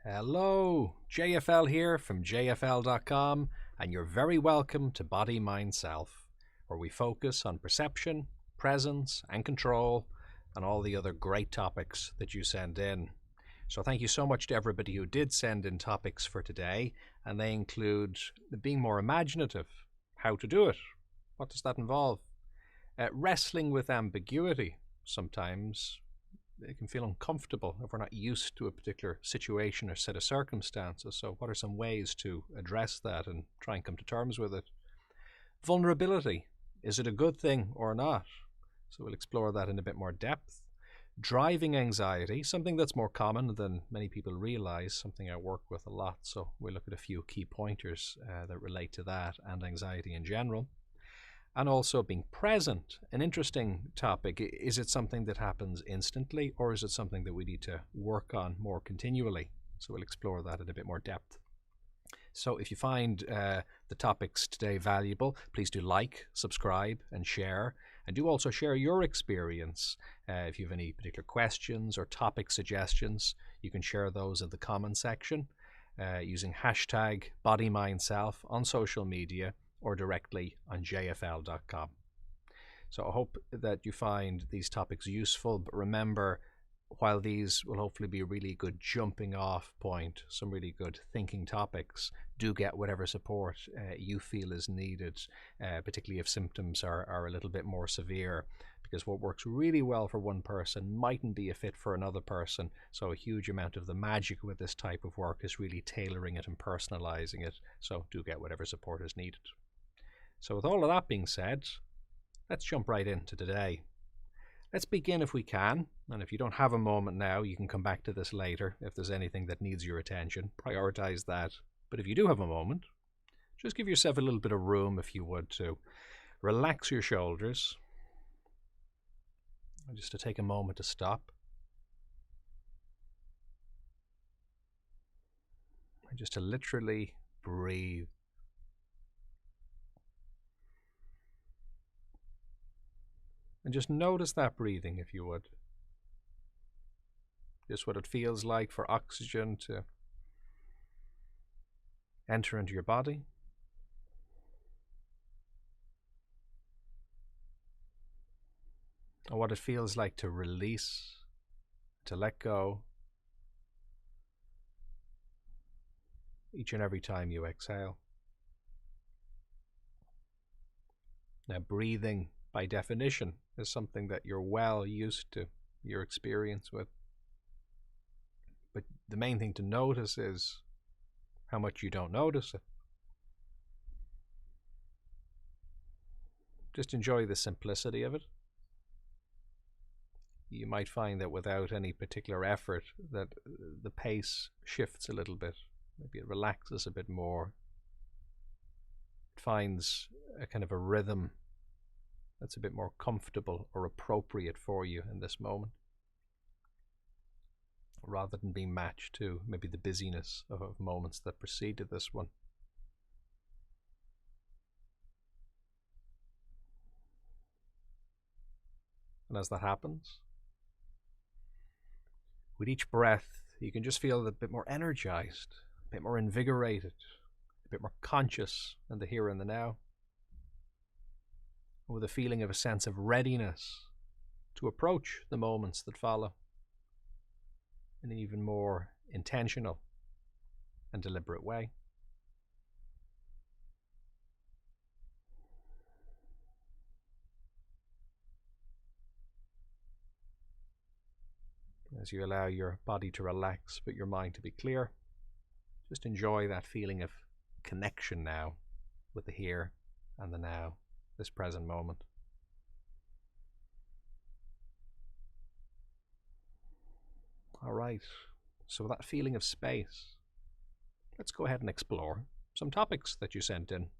Hello, JFL here from JFL.com, and you're very welcome to Body-Mind-Self, where we focus on perception, presence, and control, and all the other great topics that you send in. So thank you so much to everybody who did send in topics for today, and they include being more imaginative, how to do it, what does that involve, wrestling with ambiguity. Sometimes it can feel uncomfortable if we're not used to a particular situation or set of circumstances. So what are some ways to address that and try and come to terms with it? Vulnerability. Is it a good thing or not? So we'll explore that in a bit more depth. Driving anxiety, something that's more common than many people realize, something I work with a lot. So we'll look at a few key pointers that relate to that and anxiety in general. And also being present, an interesting topic. Is it something that happens instantly, or is it something that we need to work on more continually? So we'll explore that in a bit more depth. So if you find the topics today valuable, please do like, subscribe, and share. And do also share your experience. If you have any particular questions or topic suggestions, you can share those in the comment section using hashtag bodymindself on social media, or directly on jfl.com. So I hope that you find these topics useful, but remember, while these will hopefully be a really good jumping off point, some really good thinking topics, do get whatever support you feel is needed, particularly if symptoms are a little bit more severe, because what works really well for one person mightn't be a fit for another person. So a huge amount of the magic with this type of work is really tailoring it and personalizing it. So do get whatever support is needed. So with all of that being said, let's jump right into today. Let's begin if we can, and if you don't have a moment now, you can come back to this later if there's anything that needs your attention. Prioritize that. But if you do have a moment, just give yourself a little bit of room, if you would, to relax your shoulders. And just to take a moment to stop. And just to literally breathe. And just notice that breathing, if you would. Just what it feels like for oxygen to enter into your body. And what it feels like to release, to let go, each and every time you exhale. Now, breathing, by definition, is something that you're well used to, your experience with. But the main thing to notice is how much you don't notice it. Just enjoy the simplicity of it. You might find that without any particular effort, that the pace shifts a little bit. Maybe it relaxes a bit more. It finds a kind of a rhythm that's a bit more comfortable or appropriate for you in this moment, rather than being matched to maybe the busyness of moments that preceded this one. And as that happens, with each breath, you can just feel a bit more energized, a bit more invigorated, a bit more conscious in the here and the now, with a feeling of a sense of readiness to approach the moments that follow in an even more intentional and deliberate way. As you allow your body to relax but your mind to be clear, just enjoy that feeling of connection now with the here and the now, this present moment. All right, so with that feeling of space, let's go ahead and explore some topics that you sent in.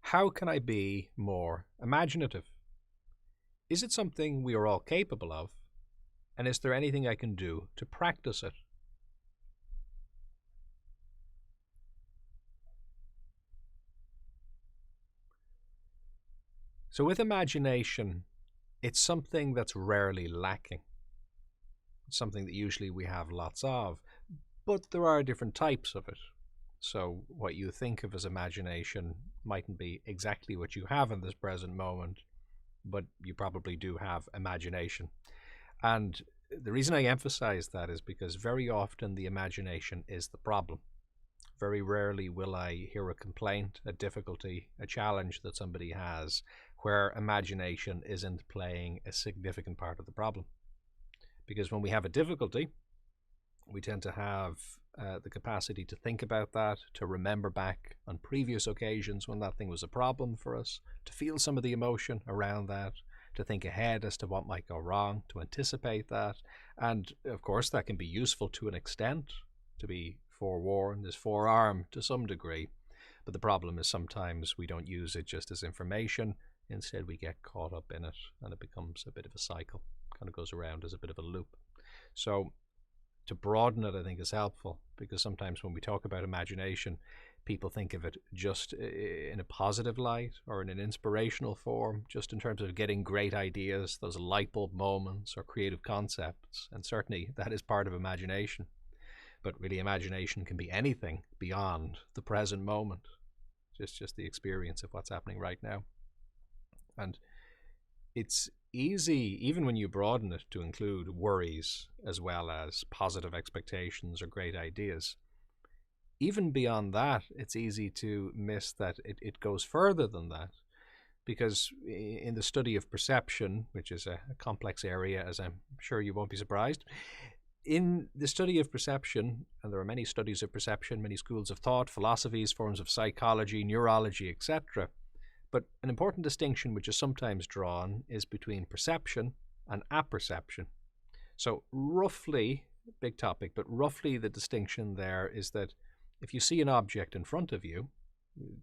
How can I be more imaginative? Is it something we are all capable of? And is there anything I can do to practice it? So with imagination, it's something that's rarely lacking. It's something that usually we have lots of, but there are different types of it. So what you think of as imagination mightn't be exactly what you have in this present moment, but you probably do have imagination. And the reason I emphasize that is because very often the imagination is the problem. Very rarely will I hear a complaint, a difficulty, a challenge that somebody has where imagination isn't playing a significant part of the problem. Because when we have a difficulty, we tend to have the capacity to think about that, to remember back on previous occasions when that thing was a problem for us, to feel some of the emotion around that, to think ahead as to what might go wrong, to anticipate that. And of course, that can be useful to an extent, to be forewarned, is forearmed to some degree. But the problem is sometimes we don't use it just as information. Instead, we get caught up in it and it becomes a bit of a cycle, kind of goes around as a bit of a loop. So to broaden it, I think, is helpful, because sometimes when we talk about imagination, people think of it just in a positive light or in an inspirational form, just in terms of getting great ideas, those light bulb moments or creative concepts. And certainly that is part of imagination. But really, imagination can be anything beyond the present moment, just the experience of what's happening right now. And it's easy, even when you broaden it, to include worries as well as positive expectations or great ideas. Even beyond that, it's easy to miss that it goes further than that, because in the study of perception, which is a complex area, as I'm sure you won't be surprised, in the study of perception, and there are many studies of perception, many schools of thought, philosophies, forms of psychology, neurology, etc., but an important distinction which is sometimes drawn is between perception and apperception. So roughly, big topic, but roughly the distinction there is that if you see an object in front of you,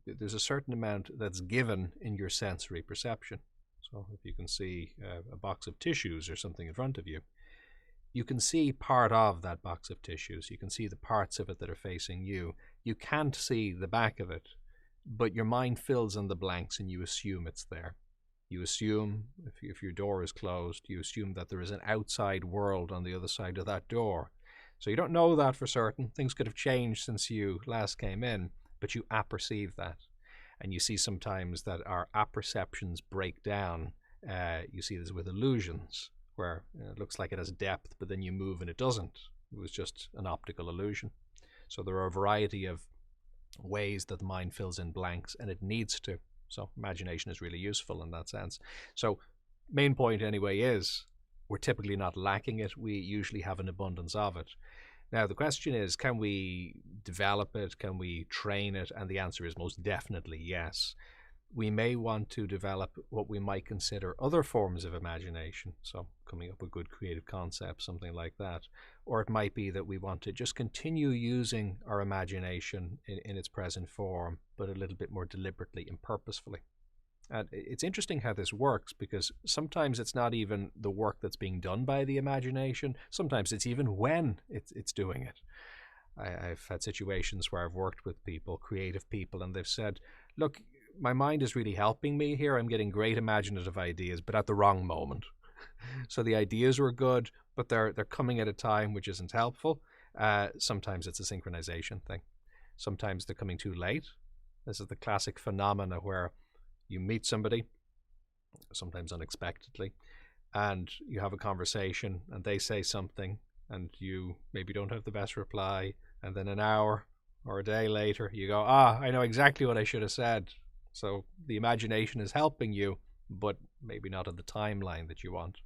there's a certain amount that's given in your sensory perception. So if you can see a box of tissues or something in front of you, you can see part of that box of tissues. You can see the parts of it that are facing you. You can't see the back of it, but your mind fills in the blanks and you assume it's there. You assume, if your door is closed, you assume that there is an outside world on the other side of that door. So you don't know that for certain. Things could have changed since you last came in, but you apperceive that. And you see sometimes that our apperceptions break down. You see this with illusions, where it looks like it has depth, but then you move and it doesn't. It was just an optical illusion. So there are a variety of ways that the mind fills in blanks, and it needs to. So imagination is really useful in that sense. So main point anyway is we're typically not lacking it. We usually have an abundance of it. Now the question is, can we develop it? Can we train it? And the answer is most definitely yes. We may want to develop what we might consider other forms of imagination, so coming up with good creative concepts, something like that. Or it might be that we want to just continue using our imagination in its present form, but a little bit more deliberately and purposefully. And it's interesting how this works, because sometimes it's not even the work that's being done by the imagination. Sometimes it's even when it's doing it. I've had situations where I've worked with people, creative people, and they've said, look, my mind is really helping me here. I'm getting great imaginative ideas, but at the wrong moment. So the ideas were good, but they're coming at a time which isn't helpful. Sometimes it's a synchronization thing. Sometimes they're coming too late. This is the classic phenomena where you meet somebody, sometimes unexpectedly, and you have a conversation and they say something and you maybe don't have the best reply, and then an hour or a day later you go, I know exactly what I should have said. So the imagination is helping you, but maybe not at the timeline that you want.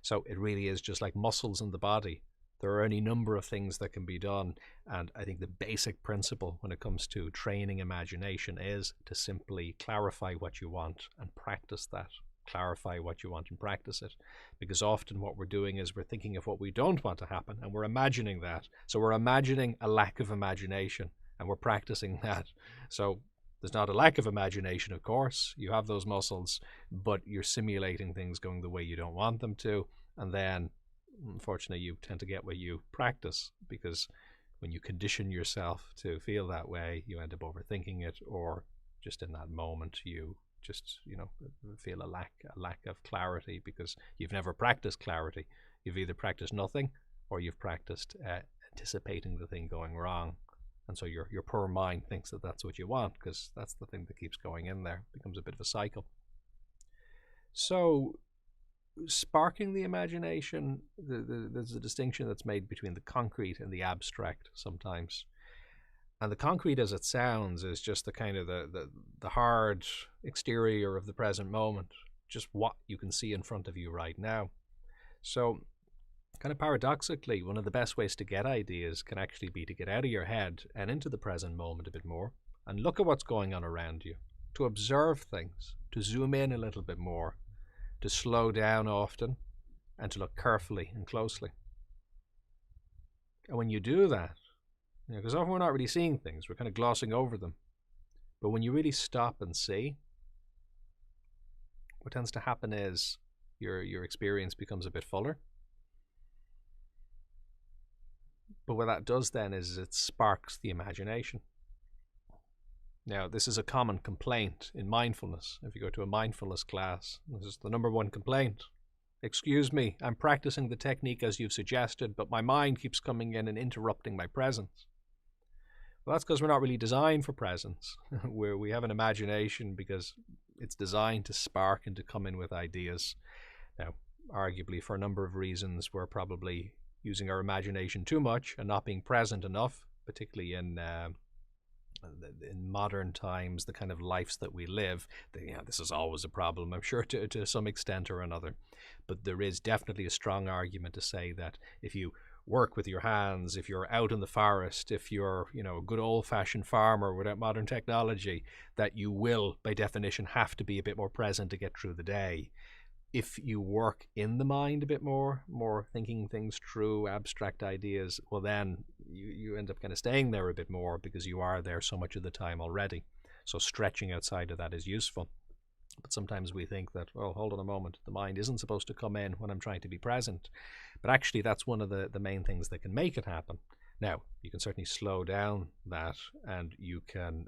So it really is just like muscles in the body. There are any number of things that can be done. And I think the basic principle when it comes to training imagination is to simply clarify what you want and practice that. Clarify what you want and practice it. Because often what we're doing is we're thinking of what we don't want to happen and we're imagining that. So we're imagining a lack of imagination and we're practicing that. So there's not a lack of imagination, of course. You have those muscles, but you're simulating things going the way you don't want them to. And then, unfortunately, you tend to get what you practice, because when you condition yourself to feel that way, you end up overthinking it, or just in that moment, you just, feel a lack of clarity because you've never practiced clarity. You've either practiced nothing or you've practiced anticipating the thing going wrong. And so your poor mind thinks that that's what you want because that's the thing that keeps going in there. It becomes a bit of a cycle. So sparking the imagination, there's a distinction that's made between the concrete and the abstract sometimes. And the concrete, as it sounds, is just the kind of the hard exterior of the present moment, just what you can see in front of you right now. So kind of paradoxically, one of the best ways to get ideas can actually be to get out of your head and into the present moment a bit more and look at what's going on around you, to observe things, to zoom in a little bit more, to slow down often, and to look carefully and closely. And when you do that, because often we're not really seeing things, we're kind of glossing over them. But when you really stop and see, what tends to happen is your experience becomes a bit fuller. But what that does then is it sparks the imagination. Now, this is a common complaint in mindfulness. If you go to a mindfulness class, this is the number one complaint. Excuse me, I'm practicing the technique as you've suggested, but my mind keeps coming in and interrupting my presence. Well, that's because we're not really designed for presence. We have an imagination because it's designed to spark and to come in with ideas. Now, arguably, for a number of reasons, we're probably using our imagination too much and not being present enough, particularly in modern times, the kind of lives that we live. This is always a problem, I'm sure, to some extent or another. But there is definitely a strong argument to say that if you work with your hands, if you're out in the forest, if you're, a good old-fashioned farmer without modern technology, that you will, by definition, have to be a bit more present to get through the day. If you work in the mind a bit more thinking things through, abstract ideas, well then you end up kind of staying there a bit more because you are there so much of the time already. So stretching outside of that is useful. But sometimes we think that, well, hold on a moment, the mind isn't supposed to come in when I'm trying to be present. But actually that's one of the main things that can make it happen. Now, you can certainly slow down that, and you can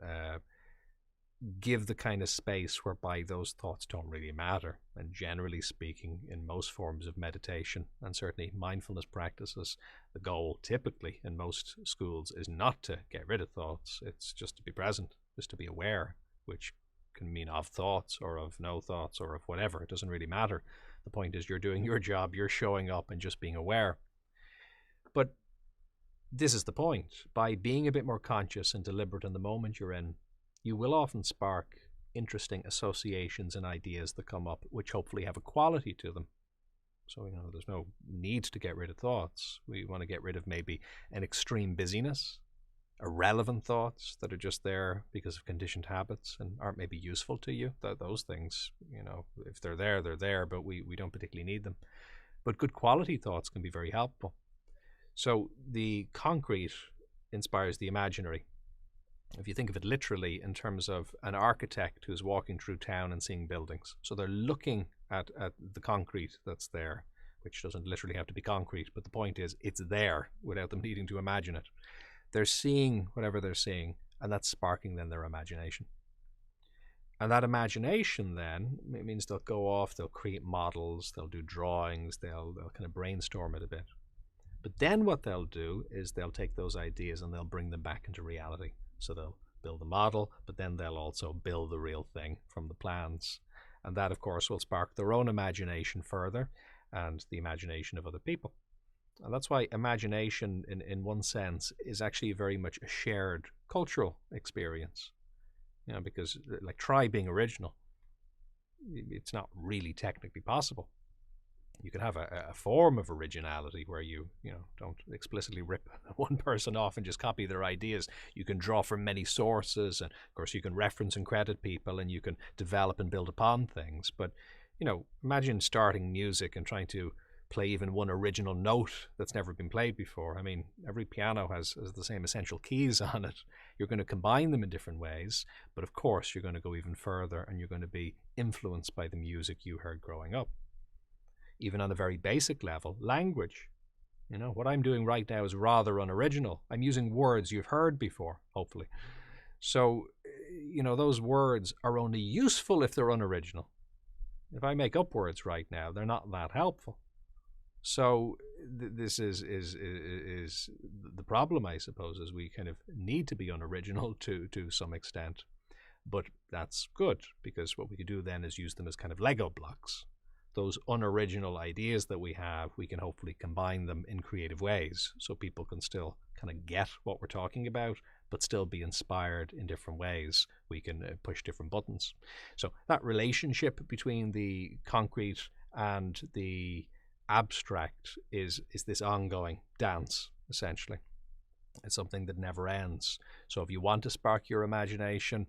give the kind of space whereby those thoughts don't really matter. And generally speaking, in most forms of meditation and certainly mindfulness practices, the goal typically in most schools is not to get rid of thoughts. It's just to be present, just to be aware, which can mean of thoughts or of no thoughts or of whatever. It doesn't really matter. The point is you're doing your job, you're showing up and just being aware. But this is the point. By being a bit more conscious and deliberate in the moment you're in, you will often spark interesting associations and ideas that come up, which hopefully have a quality to them. So, there's no need to get rid of thoughts. We want to get rid of maybe an extreme busyness, irrelevant thoughts that are just there because of conditioned habits and aren't maybe useful to you. Those things, if they're there, they're there, but we don't particularly need them. But good quality thoughts can be very helpful. So the concrete inspires the imaginary. If you think of it literally in terms of an architect who's walking through town and seeing buildings. So they're looking at the concrete that's there, which doesn't literally have to be concrete, but the point is it's there without them needing to imagine it. They're seeing whatever they're seeing, and that's sparking then their imagination. And that imagination then means they'll go off, they'll create models, they'll do drawings, they'll kind of brainstorm it a bit. But then what they'll do is they'll take those ideas and they'll bring them back into reality. So they'll build the model, but then they'll also build the real thing from the plans. And that, of course, will spark their own imagination further and the imagination of other people. And that's why imagination, in one sense, is actually very much a shared cultural experience. Because, try being original. It's not really technically possible. You can have a form of originality where you don't explicitly rip one person off and just copy their ideas. You can draw from many sources, and of course you can reference and credit people, and you can develop and build upon things. But imagine starting music and trying to play even one original note that's never been played before. I mean, every piano has the same essential keys on it. You're going to combine them in different ways, but of course you're going to go even further, and you're going to be influenced by the music you heard growing up. Even on a very basic level, language. What I'm doing right now is rather unoriginal. I'm using words you've heard before, hopefully. So, those words are only useful if they're unoriginal. If I make up words right now, they're not that helpful. So this is the problem, I suppose, is we kind of need to be unoriginal to some extent. But that's good, because what we could do then is use them as kind of Lego blocks. Those unoriginal ideas that we have, we can hopefully combine them in creative ways so people can still kind of get what we're talking about, but still be inspired in different ways. We can push different buttons. So that relationship between the concrete and the abstract is this ongoing dance, essentially. It's something that never ends. So if you want to spark your imagination,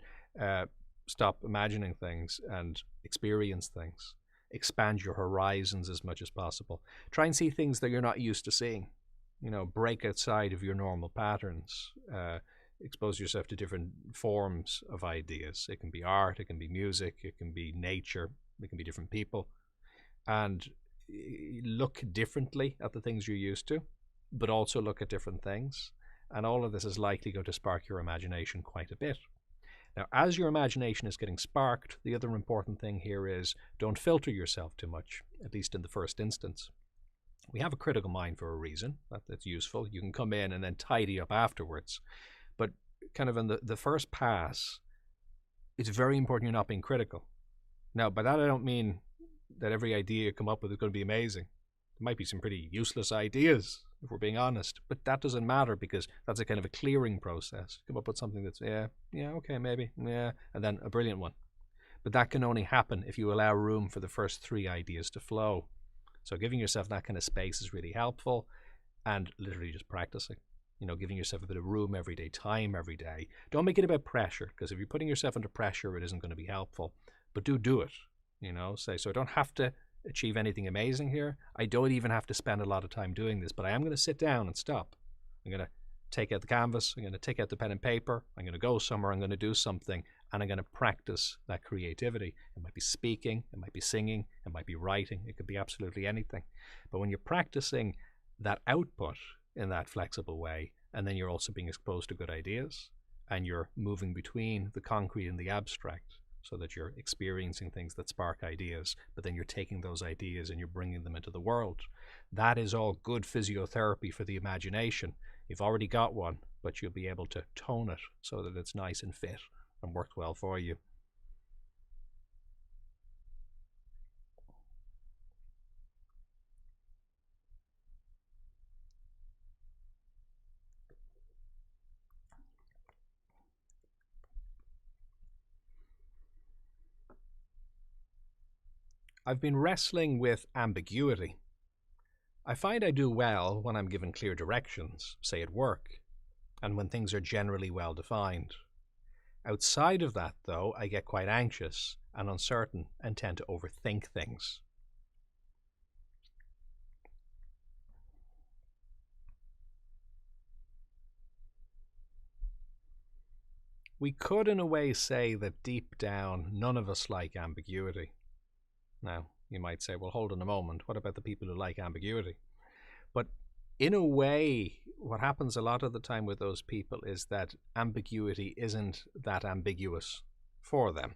stop imagining things and experience things. Expand your horizons as much as possible. Try and see things that you're not used to seeing. Break outside of your normal patterns. Expose yourself to different forms of ideas. It can be art, it can be music, it can be nature, it can be different people. And look differently at the things you're used to, but also look at different things. And all of this is likely going to spark your imagination quite a bit. Now, as your imagination is getting sparked, the other important thing here is don't filter yourself too much, at least in the first instance. We have a critical mind for a reason. That's useful. You can come in and then tidy up afterwards. But kind of in the first pass, it's very important you're not being critical. Now, by that I don't mean that every idea you come up with is going to be amazing. There might be some pretty useless ideas, if we're being honest, but that doesn't matter, because that's a kind of a clearing process. Come up with something that's, okay, maybe, and then a brilliant one. But that can only happen if you allow room for the first 3 ideas to flow. So giving yourself that kind of space is really helpful, and literally just practicing. Giving yourself a bit of room every day, time every day. Don't make it about pressure, because if you're putting yourself under pressure, it isn't going to be helpful. But do it. Say, so I don't have to achieve anything amazing here. I don't even have to spend a lot of time doing this, but I am going to sit down and stop. I'm going to take out the canvas. I'm going to take out the pen and paper. I'm going to go somewhere. I'm going to do something, and I'm going to practice that creativity. It might be speaking. It might be singing. It might be writing. It could be absolutely anything. But when you're practicing that output in that flexible way, and then you're also being exposed to good ideas, and you're moving between the concrete and the abstract, so that you're experiencing things that spark ideas, but then you're taking those ideas and you're bringing them into the world. That is all good physiotherapy for the imagination. You've already got one, but you'll be able to tone it so that it's nice and fit and works well for you. I've been wrestling with ambiguity. I find I do well when I'm given clear directions, say at work, and when things are generally well defined. Outside of that, though, I get quite anxious and uncertain and tend to overthink things. We could, in a way, say that deep down, none of us like ambiguity. Now, you might say, well, hold on a moment, what about the people who like ambiguity? But in a way, what happens a lot of the time with those people is that ambiguity isn't that ambiguous for them.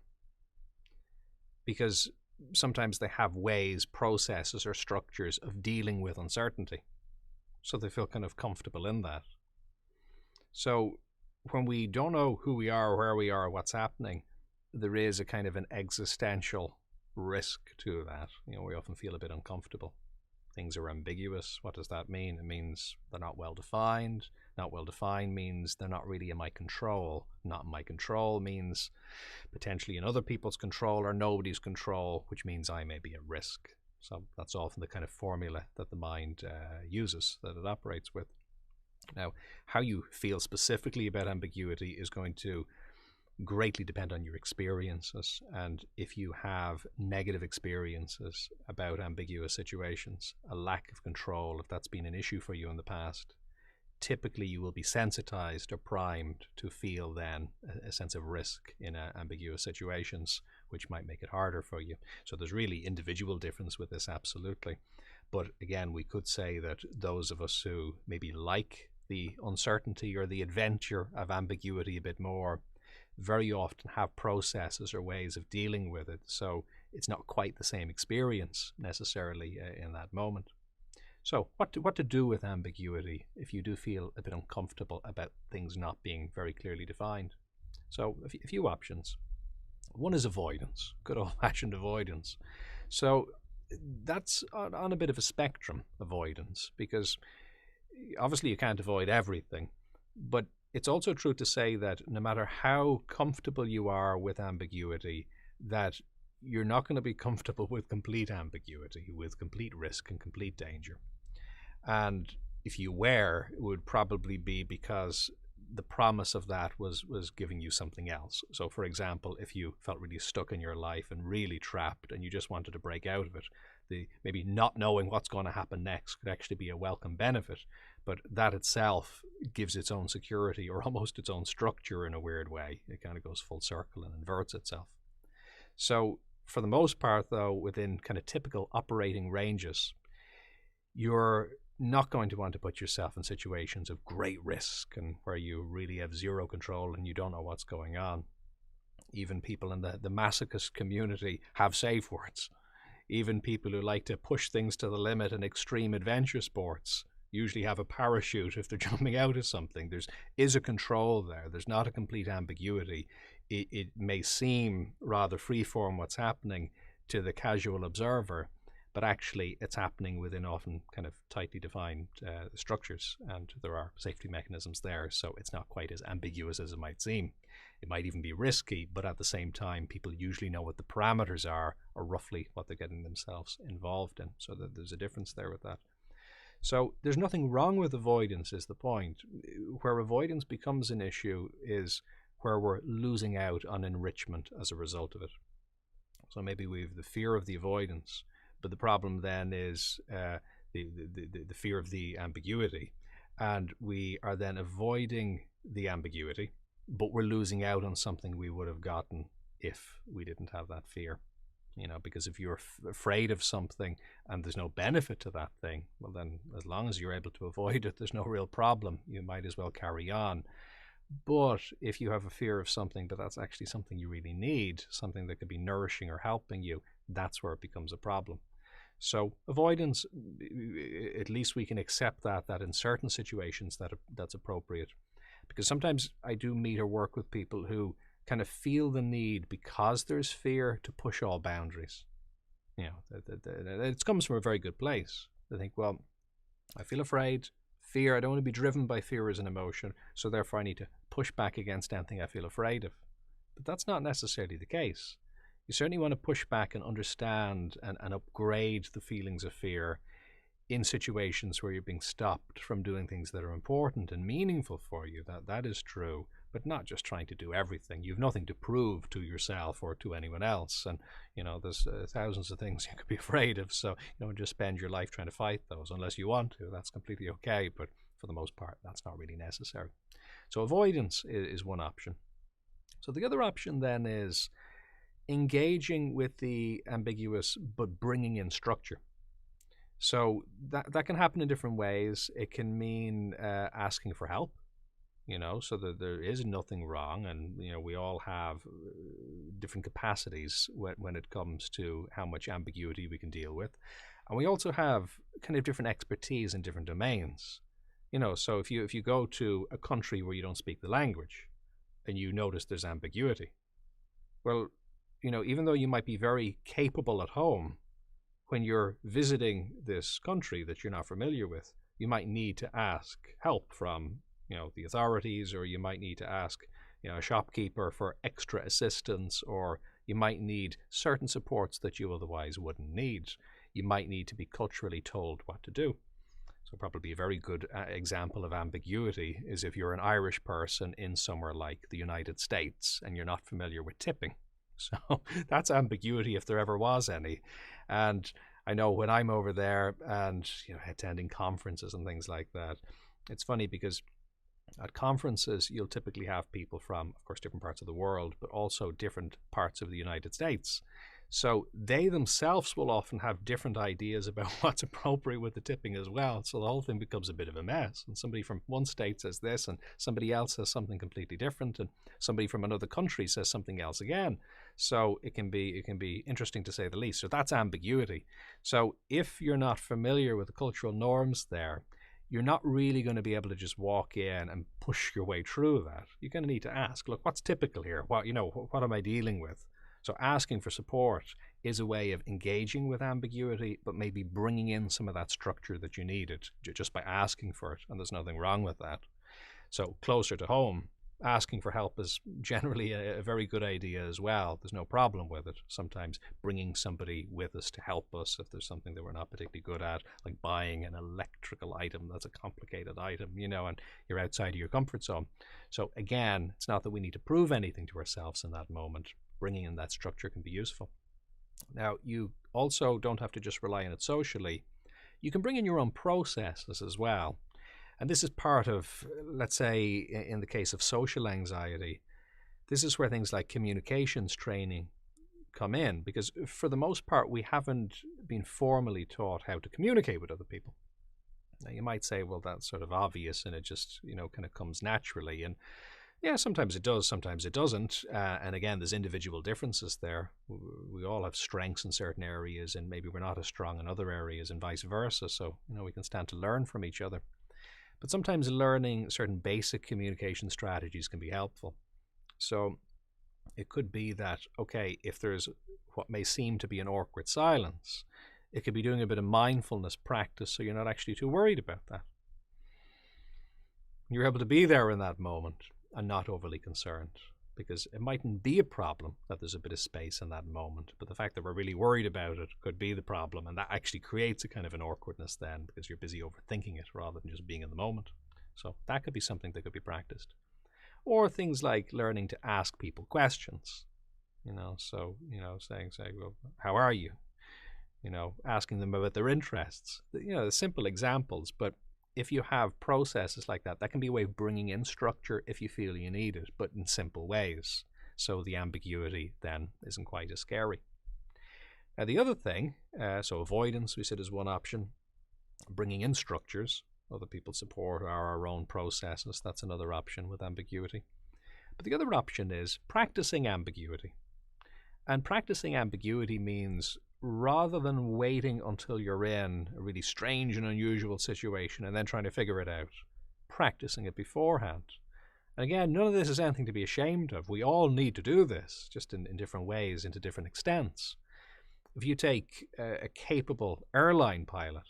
Because sometimes they have ways, processes, or structures of dealing with uncertainty. So they feel kind of comfortable in that. So when we don't know who we are, where we are, what's happening, there is a kind of an existential risk to that. We often feel a bit uncomfortable. Things are ambiguous. What does that mean? It means they're not well defined. Not well defined means they're not really in my control. Not in my control means potentially in other people's control or nobody's control, which means I may be at risk. So that's often the kind of formula that the mind uses, that it operates with. Now, how you feel specifically about ambiguity is going to greatly depend on your experiences, and if you have negative experiences about ambiguous situations, a lack of control, if that's been an issue for you in the past, typically you will be sensitized or primed to feel then a sense of risk in ambiguous situations, which might make it harder for you. So there's really individual difference with this, absolutely. But again, we could say that those of us who maybe like the uncertainty or the adventure of ambiguity a bit more, very often have processes or ways of dealing with it. So it's not quite the same experience necessarily in that moment. So what to do with ambiguity if you do feel a bit uncomfortable about things not being very clearly defined? So a few options. One is avoidance, good old-fashioned avoidance. So that's on a bit of a spectrum, avoidance, because obviously you can't avoid everything, but it's also true to say that no matter how comfortable you are with ambiguity, that you're not going to be comfortable with complete ambiguity, with complete risk and complete danger. And if you were, it would probably be because the promise of that was giving you something else. So for example, if you felt really stuck in your life and really trapped and you just wanted to break out of it, the maybe not knowing what's going to happen next could actually be a welcome benefit, but that itself gives its own security or almost its own structure in a weird way. It kind of goes full circle and inverts itself. So for the most part, though, within kind of typical operating ranges, you're not going to want to put yourself in situations of great risk and where you really have zero control and you don't know what's going on. Even people in the masochist community have safe words. Even people who like to push things to the limit in extreme adventure sports usually have a parachute if they're jumping out of something. There is a control there. There's not a complete ambiguity. It may seem rather freeform what's happening to the casual observer, but actually it's happening within often kind of tightly defined structures, and there are safety mechanisms there, so it's not quite as ambiguous as it might seem. It might even be risky, but at the same time, people usually know what the parameters are or roughly what they're getting themselves involved in, so that there's a difference there with that. So there's nothing wrong with avoidance is the point. Where avoidance becomes an issue is where we're losing out on enrichment as a result of it. So maybe we have the fear of the avoidance, but the problem then is the fear of the ambiguity, and we are then avoiding the ambiguity, but we're losing out on something we would have gotten if we didn't have that fear. Because if you're afraid of something and there's no benefit to that thing, well then as long as you're able to avoid it, there's no real problem. You might as well carry on. But if you have a fear of something, but that's actually something you really need, something that could be nourishing or helping you, that's where it becomes a problem. So avoidance, at least we can accept that in certain situations that's appropriate. Because sometimes I do meet or work with people who kind of feel the need, because there's fear, to push all boundaries. It comes from a very good place. They think, well, I feel afraid, fear, I don't want to be driven by fear as an emotion, so therefore I need to push back against anything I feel afraid of. But that's not necessarily the case. You certainly want to push back and understand and upgrade the feelings of fear in situations where you're being stopped from doing things that are important and meaningful for you. That is true, but not just trying to do everything. You've nothing to prove to yourself or to anyone else, and there's thousands of things you could be afraid of, so don't just spend your life trying to fight those unless you want to. That's completely okay, but for the most part that's not really necessary. So avoidance is one option. So the other option then is engaging with the ambiguous but bringing in structure. So that can happen in different ways. It can mean asking for help, so that there is nothing wrong, and we all have different capacities when it comes to how much ambiguity we can deal with, and we also have kind of different expertise in different domains. So if you go to a country where you don't speak the language and you notice there's ambiguity, well, even though you might be very capable at home, when you're visiting this country that you're not familiar with, you might need to ask help from the authorities, or you might need to ask a shopkeeper for extra assistance, or you might need certain supports that you otherwise wouldn't need. You might need to be culturally told what to do. So probably a very good example of ambiguity is if you're an Irish person in somewhere like the United States and you're not familiar with tipping. So that's ambiguity if there ever was any. And I know when I'm over there and attending conferences and things like that, it's funny because at conferences you'll typically have people from, of course, different parts of the world, but also different parts of the United States. So they themselves will often have different ideas about what's appropriate with the tipping as well. So the whole thing becomes a bit of a mess. And somebody from one state says this, and somebody else says something completely different, and somebody from another country says something else again. So it can be interesting to say the least. So that's ambiguity. So if you're not familiar with the cultural norms there, you're not really going to be able to just walk in and push your way through that. You're going to need to ask, look, what's typical here? What am I dealing with? So asking for support is a way of engaging with ambiguity, but maybe bringing in some of that structure that you needed just by asking for it. And there's nothing wrong with that. So closer to home, asking for help is generally a very good idea as well. There's no problem with it. Sometimes bringing somebody with us to help us if there's something that we're not particularly good at, like buying an electrical item that's a complicated item, and you're outside of your comfort zone. So again, it's not that we need to prove anything to ourselves in that moment. Bringing in that structure can be useful. Now, you also don't have to just rely on it socially. You can bring in your own processes as well. And this is part of, let's say, in the case of social anxiety, this is where things like communications training come in, because for the most part, we haven't been formally taught how to communicate with other people. Now, you might say, well, that's sort of obvious and it just, kind of comes naturally. And yeah, sometimes it does, sometimes it doesn't. And again, there's individual differences there. We all have strengths in certain areas and maybe we're not as strong in other areas and vice versa. So, we can stand to learn from each other. But sometimes learning certain basic communication strategies can be helpful. So it could be that, okay, if there's what may seem to be an awkward silence, it could be doing a bit of mindfulness practice so you're not actually too worried about that. You're able to be there in that moment and not overly concerned, because it mightn't be a problem that there's a bit of space in that moment, but the fact that we're really worried about it could be the problem, and that actually creates a kind of an awkwardness then because you're busy overthinking it rather than just being in the moment. So that could be something that could be practiced. Or things like learning to ask people questions, saying, well, how are you? Asking them about their interests, the simple examples. But if you have processes like that, that can be a way of bringing in structure if you feel you need it, but in simple ways. So the ambiguity then isn't quite as scary. Now, the other thing, so avoidance, we said, is one option. Bringing in structures, other people's support, or our own processes, that's another option with ambiguity. But the other option is practicing ambiguity. And practicing ambiguity means rather than waiting until you're in a really strange and unusual situation and then trying to figure it out, practicing it beforehand. And again, none of this is anything to be ashamed of. We all need to do this, just in different ways, and to different extents. If you take a capable airline pilot,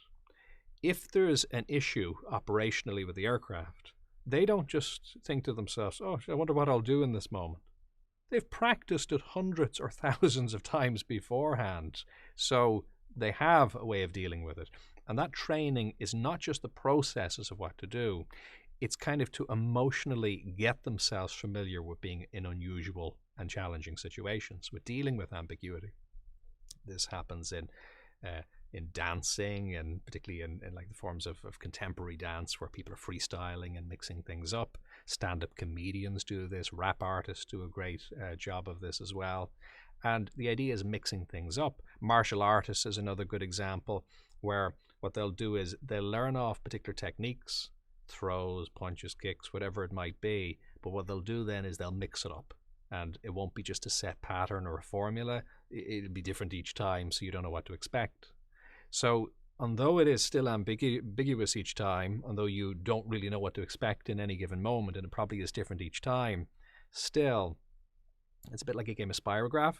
if there's an issue operationally with the aircraft, they don't just think to themselves, oh, I wonder what I'll do in this moment. They've practiced it hundreds or thousands of times beforehand, so they have a way of dealing with it. And that training is not just the processes of what to do, it's kind of to emotionally get themselves familiar with being in unusual and challenging situations, with dealing with ambiguity. This happens in dancing, and particularly in like the forms of contemporary dance where people are freestyling and mixing things up. Stand-up comedians do this, rap artists do a great job of this as well. And the idea is mixing things up. Martial artists is another good example where what they'll do is they'll learn off particular techniques, throws, punches, kicks, whatever it might be, but what they'll do then is they'll mix it up. And it won't be just a set pattern or a formula. It'll be different each time, so you don't know what to expect. So although it is still ambiguous each time, although you don't really know what to expect in any given moment, and it probably is different each time, still, it's a bit like a game of Spirograph,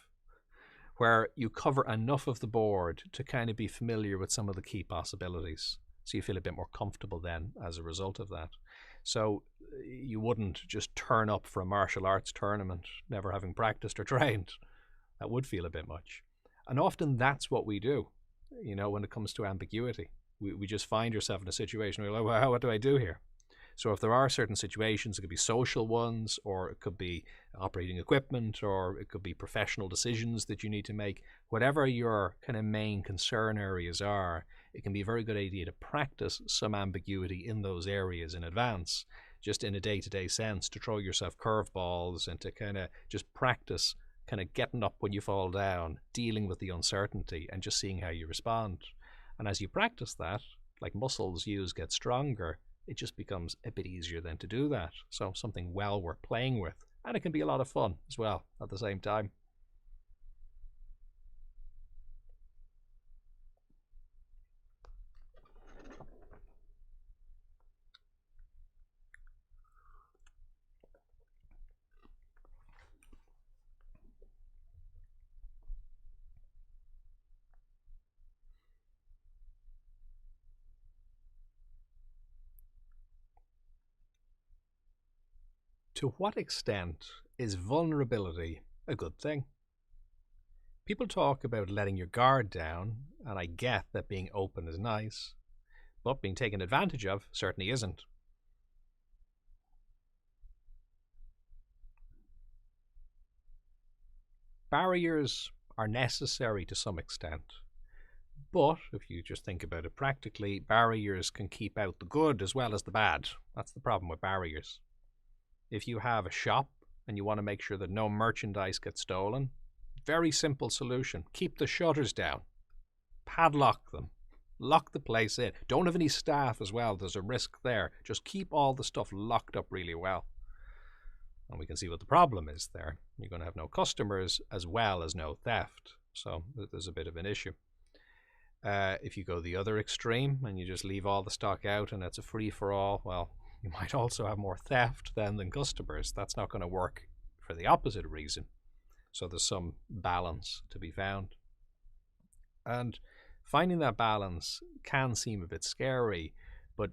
where you cover enough of the board to kind of be familiar with some of the key possibilities. So you feel a bit more comfortable then as a result of that. So you wouldn't just turn up for a martial arts tournament, never having practiced or trained. That would feel a bit much. And often that's what we do. When it comes to ambiguity, we just find yourself in a situation where you're like, well, what do I do here? So if there are certain situations, it could be social ones, or it could be operating equipment, or it could be professional decisions that you need to make. Whatever your kind of main concern areas are, it can be a very good idea to practice some ambiguity in those areas in advance, just in a day-to-day sense, to throw yourself curveballs and to kind of just practice kind of getting up when you fall down, dealing with the uncertainty, and just seeing how you respond. And as you practice that, like muscles use get stronger, it just becomes a bit easier then to do that. So something well worth playing with. And it can be a lot of fun as well at the same time. To what extent is vulnerability a good thing? People talk about letting your guard down, and I get that being open is nice, but being taken advantage of certainly isn't. Barriers are necessary to some extent, but if you just think about it practically, barriers can keep out the good as well as the bad. That's the problem with barriers. If you have a shop and you want to make sure that no merchandise gets stolen, very simple solution. Keep the shutters down. Padlock them. Lock the place in. Don't have any staff as well. There's a risk there. Just keep all the stuff locked up really well. And we can see what the problem is there. You're going to have no customers as well as no theft. So there's a bit of an issue. If you go the other extreme and you just leave all the stock out and it's a free-for-all, well, you might also have more theft then than customers. That's not going to work for the opposite reason. So there's some balance to be found. And finding that balance can seem a bit scary, but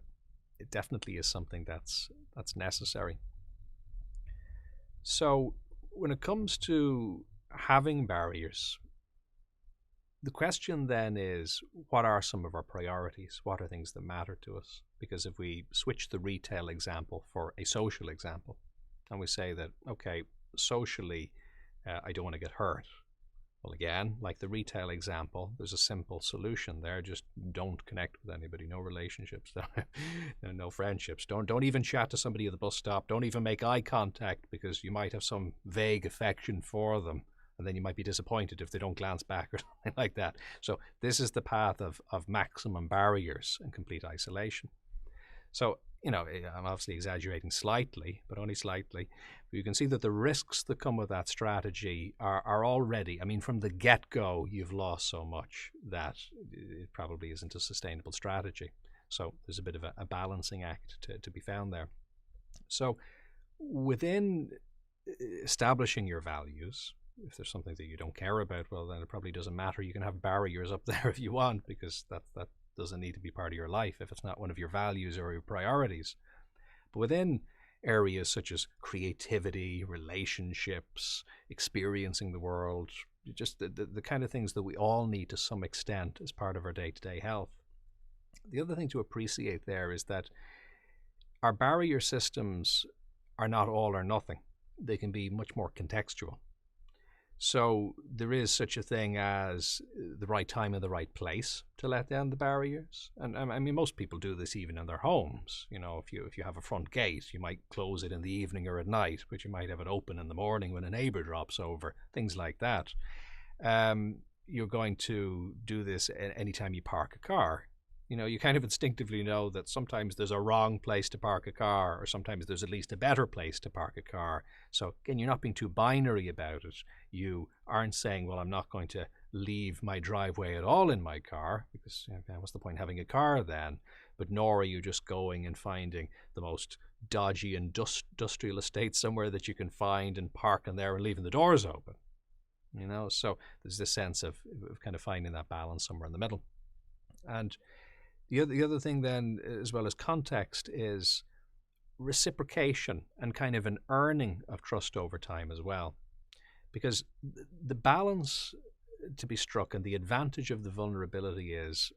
it definitely is something that's necessary. So when it comes to having barriers, the question then is, what are some of our priorities? What are things that matter to us? Because if we switch the retail example for a social example, and we say that, okay, socially, I don't want to get hurt. Well, again, like the retail example, there's a simple solution there. Just don't connect with anybody. No relationships, no friendships. Don't even chat to somebody at the bus stop. Don't even make eye contact, because you might have some vague affection for them, and then you might be disappointed if they don't glance back or something like that. So this is the path of maximum barriers and complete isolation. So, I'm obviously exaggerating slightly, but only slightly. But you can see that the risks that come with that strategy are already, from the get-go, you've lost so much that it probably isn't a sustainable strategy. So there's a bit of a balancing act to be found there. So within establishing your values, if there's something that you don't care about, well, then it probably doesn't matter. You can have barriers up there if you want, because that doesn't need to be part of your life if it's not one of your values or your priorities. But within areas such as creativity, relationships, experiencing the world, just the kind of things that we all need to some extent as part of our day-to-day health. The other thing to appreciate there is that our barrier systems are not all or nothing. They can be much more contextual. So there is such a thing as the right time and the right place to let down the barriers. And most people do this even in their homes. If you have a front gate, you might close it in the evening or at night, but you might have it open in the morning when a neighbor drops over, things like that. You're going to do this anytime you park a car. You kind of instinctively know that sometimes there's a wrong place to park a car, or sometimes there's at least a better place to park a car. So again, you're not being too binary about it. You aren't saying, well, I'm not going to leave my driveway at all in my car, because what's the point in having a car then? But nor are you just going and finding the most dodgy industrial estate somewhere that you can find and parking there and leaving the doors open. So there's this sense of kind of finding that balance somewhere in the middle. And the other thing then, as well as context, is reciprocation and kind of an earning of trust over time as well. Because the balance to be struck and the advantage of the vulnerability is,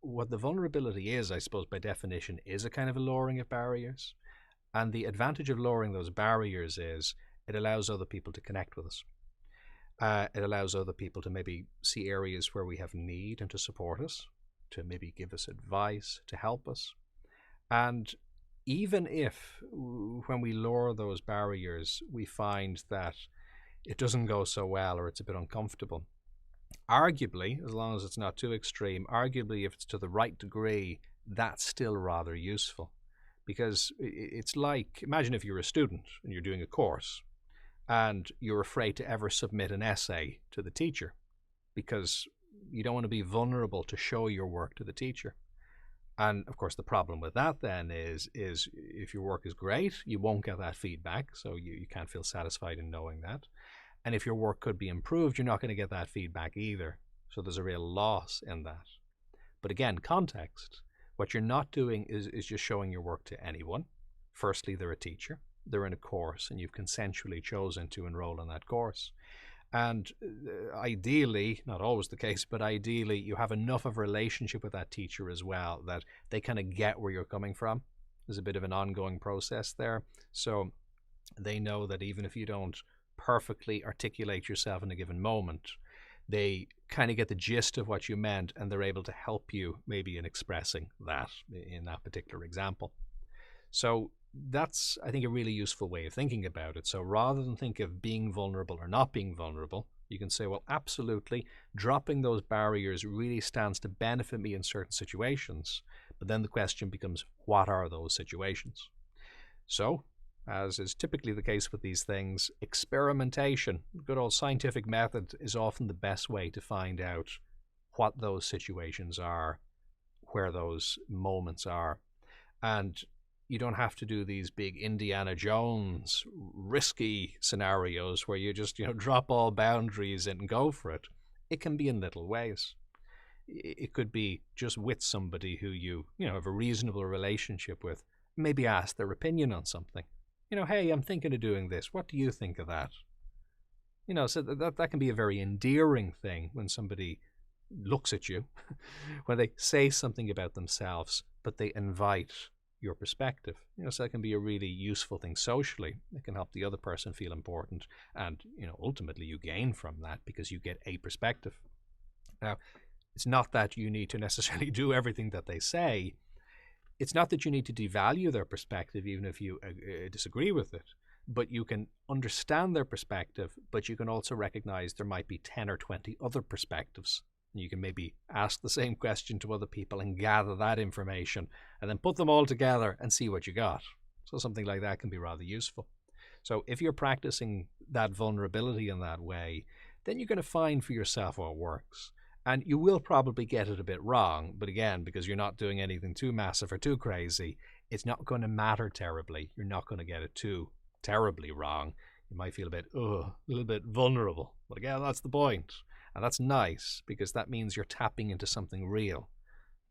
what the vulnerability is, I suppose, by definition, is a kind of a lowering of barriers. And the advantage of lowering those barriers is it allows other people to connect with us. It allows other people to maybe see areas where we have need and to support us, to maybe give us advice, to help us. And even if when we lower those barriers, we find that it doesn't go so well or it's a bit uncomfortable. Arguably, as long as it's not too extreme, arguably if it's to the right degree, that's still rather useful. Because it's like, imagine if you're a student and you're doing a course and you're afraid to ever submit an essay to the teacher because you don't want to be vulnerable to show your work to the teacher. And of course, the problem with that then is if your work is great, you won't get that feedback, so you can't feel satisfied in knowing that. And if your work could be improved, you're not going to get that feedback either. So there's a real loss in that. But again, context. What you're not doing is just showing your work to anyone. Firstly, they're a teacher. They're in a course, and you've consensually chosen to enroll in that course. And ideally, not always the case, but ideally you have enough of a relationship with that teacher as well that they kind of get where you're coming from. There's a bit of an ongoing process there. So they know that even if you don't perfectly articulate yourself in a given moment, they kind of get the gist of what you meant and they're able to help you maybe in expressing that in that particular example. So that's, I think, a really useful way of thinking about it. So rather than think of being vulnerable or not being vulnerable, you can say, well, absolutely, dropping those barriers really stands to benefit me in certain situations. But then the question becomes, what are those situations? So, as is typically the case with these things, experimentation, good old scientific method, is often the best way to find out what those situations are, where those moments are. And you don't have to do these big Indiana Jones risky scenarios where you just, drop all boundaries and go for it. It can be in little ways. It could be just with somebody who you have a reasonable relationship with. Maybe ask their opinion on something. Hey, I'm thinking of doing this. What do you think of that? So that can be a very endearing thing when somebody looks at you, when they say something about themselves, but they invite your perspective. So that can be a really useful thing socially. It can help the other person feel important, and ultimately you gain from that because you get a perspective. Now, it's not that you need to necessarily do everything that they say. It's not that you need to devalue their perspective even if you disagree with it, but you can understand their perspective, but you can also recognize there might be 10 or 20 other perspectives. You can maybe ask the same question to other people and gather that information and then put them all together and see what you got. So something like that can be rather useful. So if you're practicing that vulnerability in that way, then you're going to find for yourself what works. And you will probably get it a bit wrong, but again, because you're not doing anything too massive or too crazy, it's not going to matter terribly. You're not going to get it too terribly wrong. You might feel a little bit vulnerable. But again, that's the point. And that's nice because that means you're tapping into something real.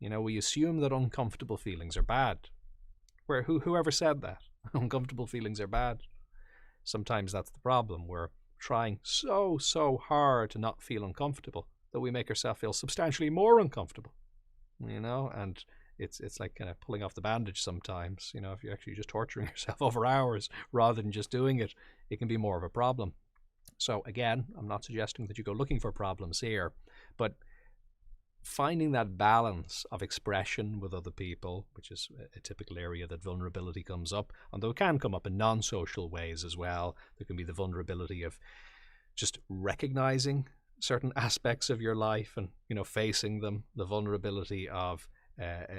We assume that uncomfortable feelings are bad. Whoever said that? Uncomfortable feelings are bad. Sometimes that's the problem. We're trying so hard to not feel uncomfortable that we make ourselves feel substantially more uncomfortable. And it's like kind of pulling off the bandage sometimes. If you're actually just torturing yourself over hours rather than just doing it, it can be more of a problem. So again, I'm not suggesting that you go looking for problems here, but finding that balance of expression with other people, which is a typical area that vulnerability comes up, although it can come up in non-social ways as well. There can be the vulnerability of just recognizing certain aspects of your life and, facing them, the vulnerability of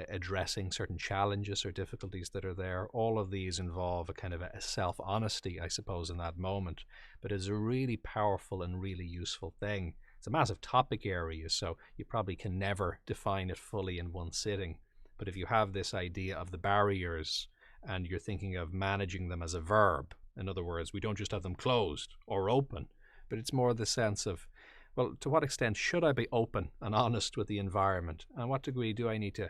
addressing certain challenges or difficulties that are there. All of these involve a kind of a self-honesty, I suppose, in that moment, but it's a really powerful and really useful thing. It's a massive topic area, so you probably can never define it fully in one sitting. But if you have this idea of the barriers and you're thinking of managing them as a verb, in other words, we don't just have them closed or open, but it's more the sense of, well, to what extent should I be open and honest with the environment? And what degree do I need to,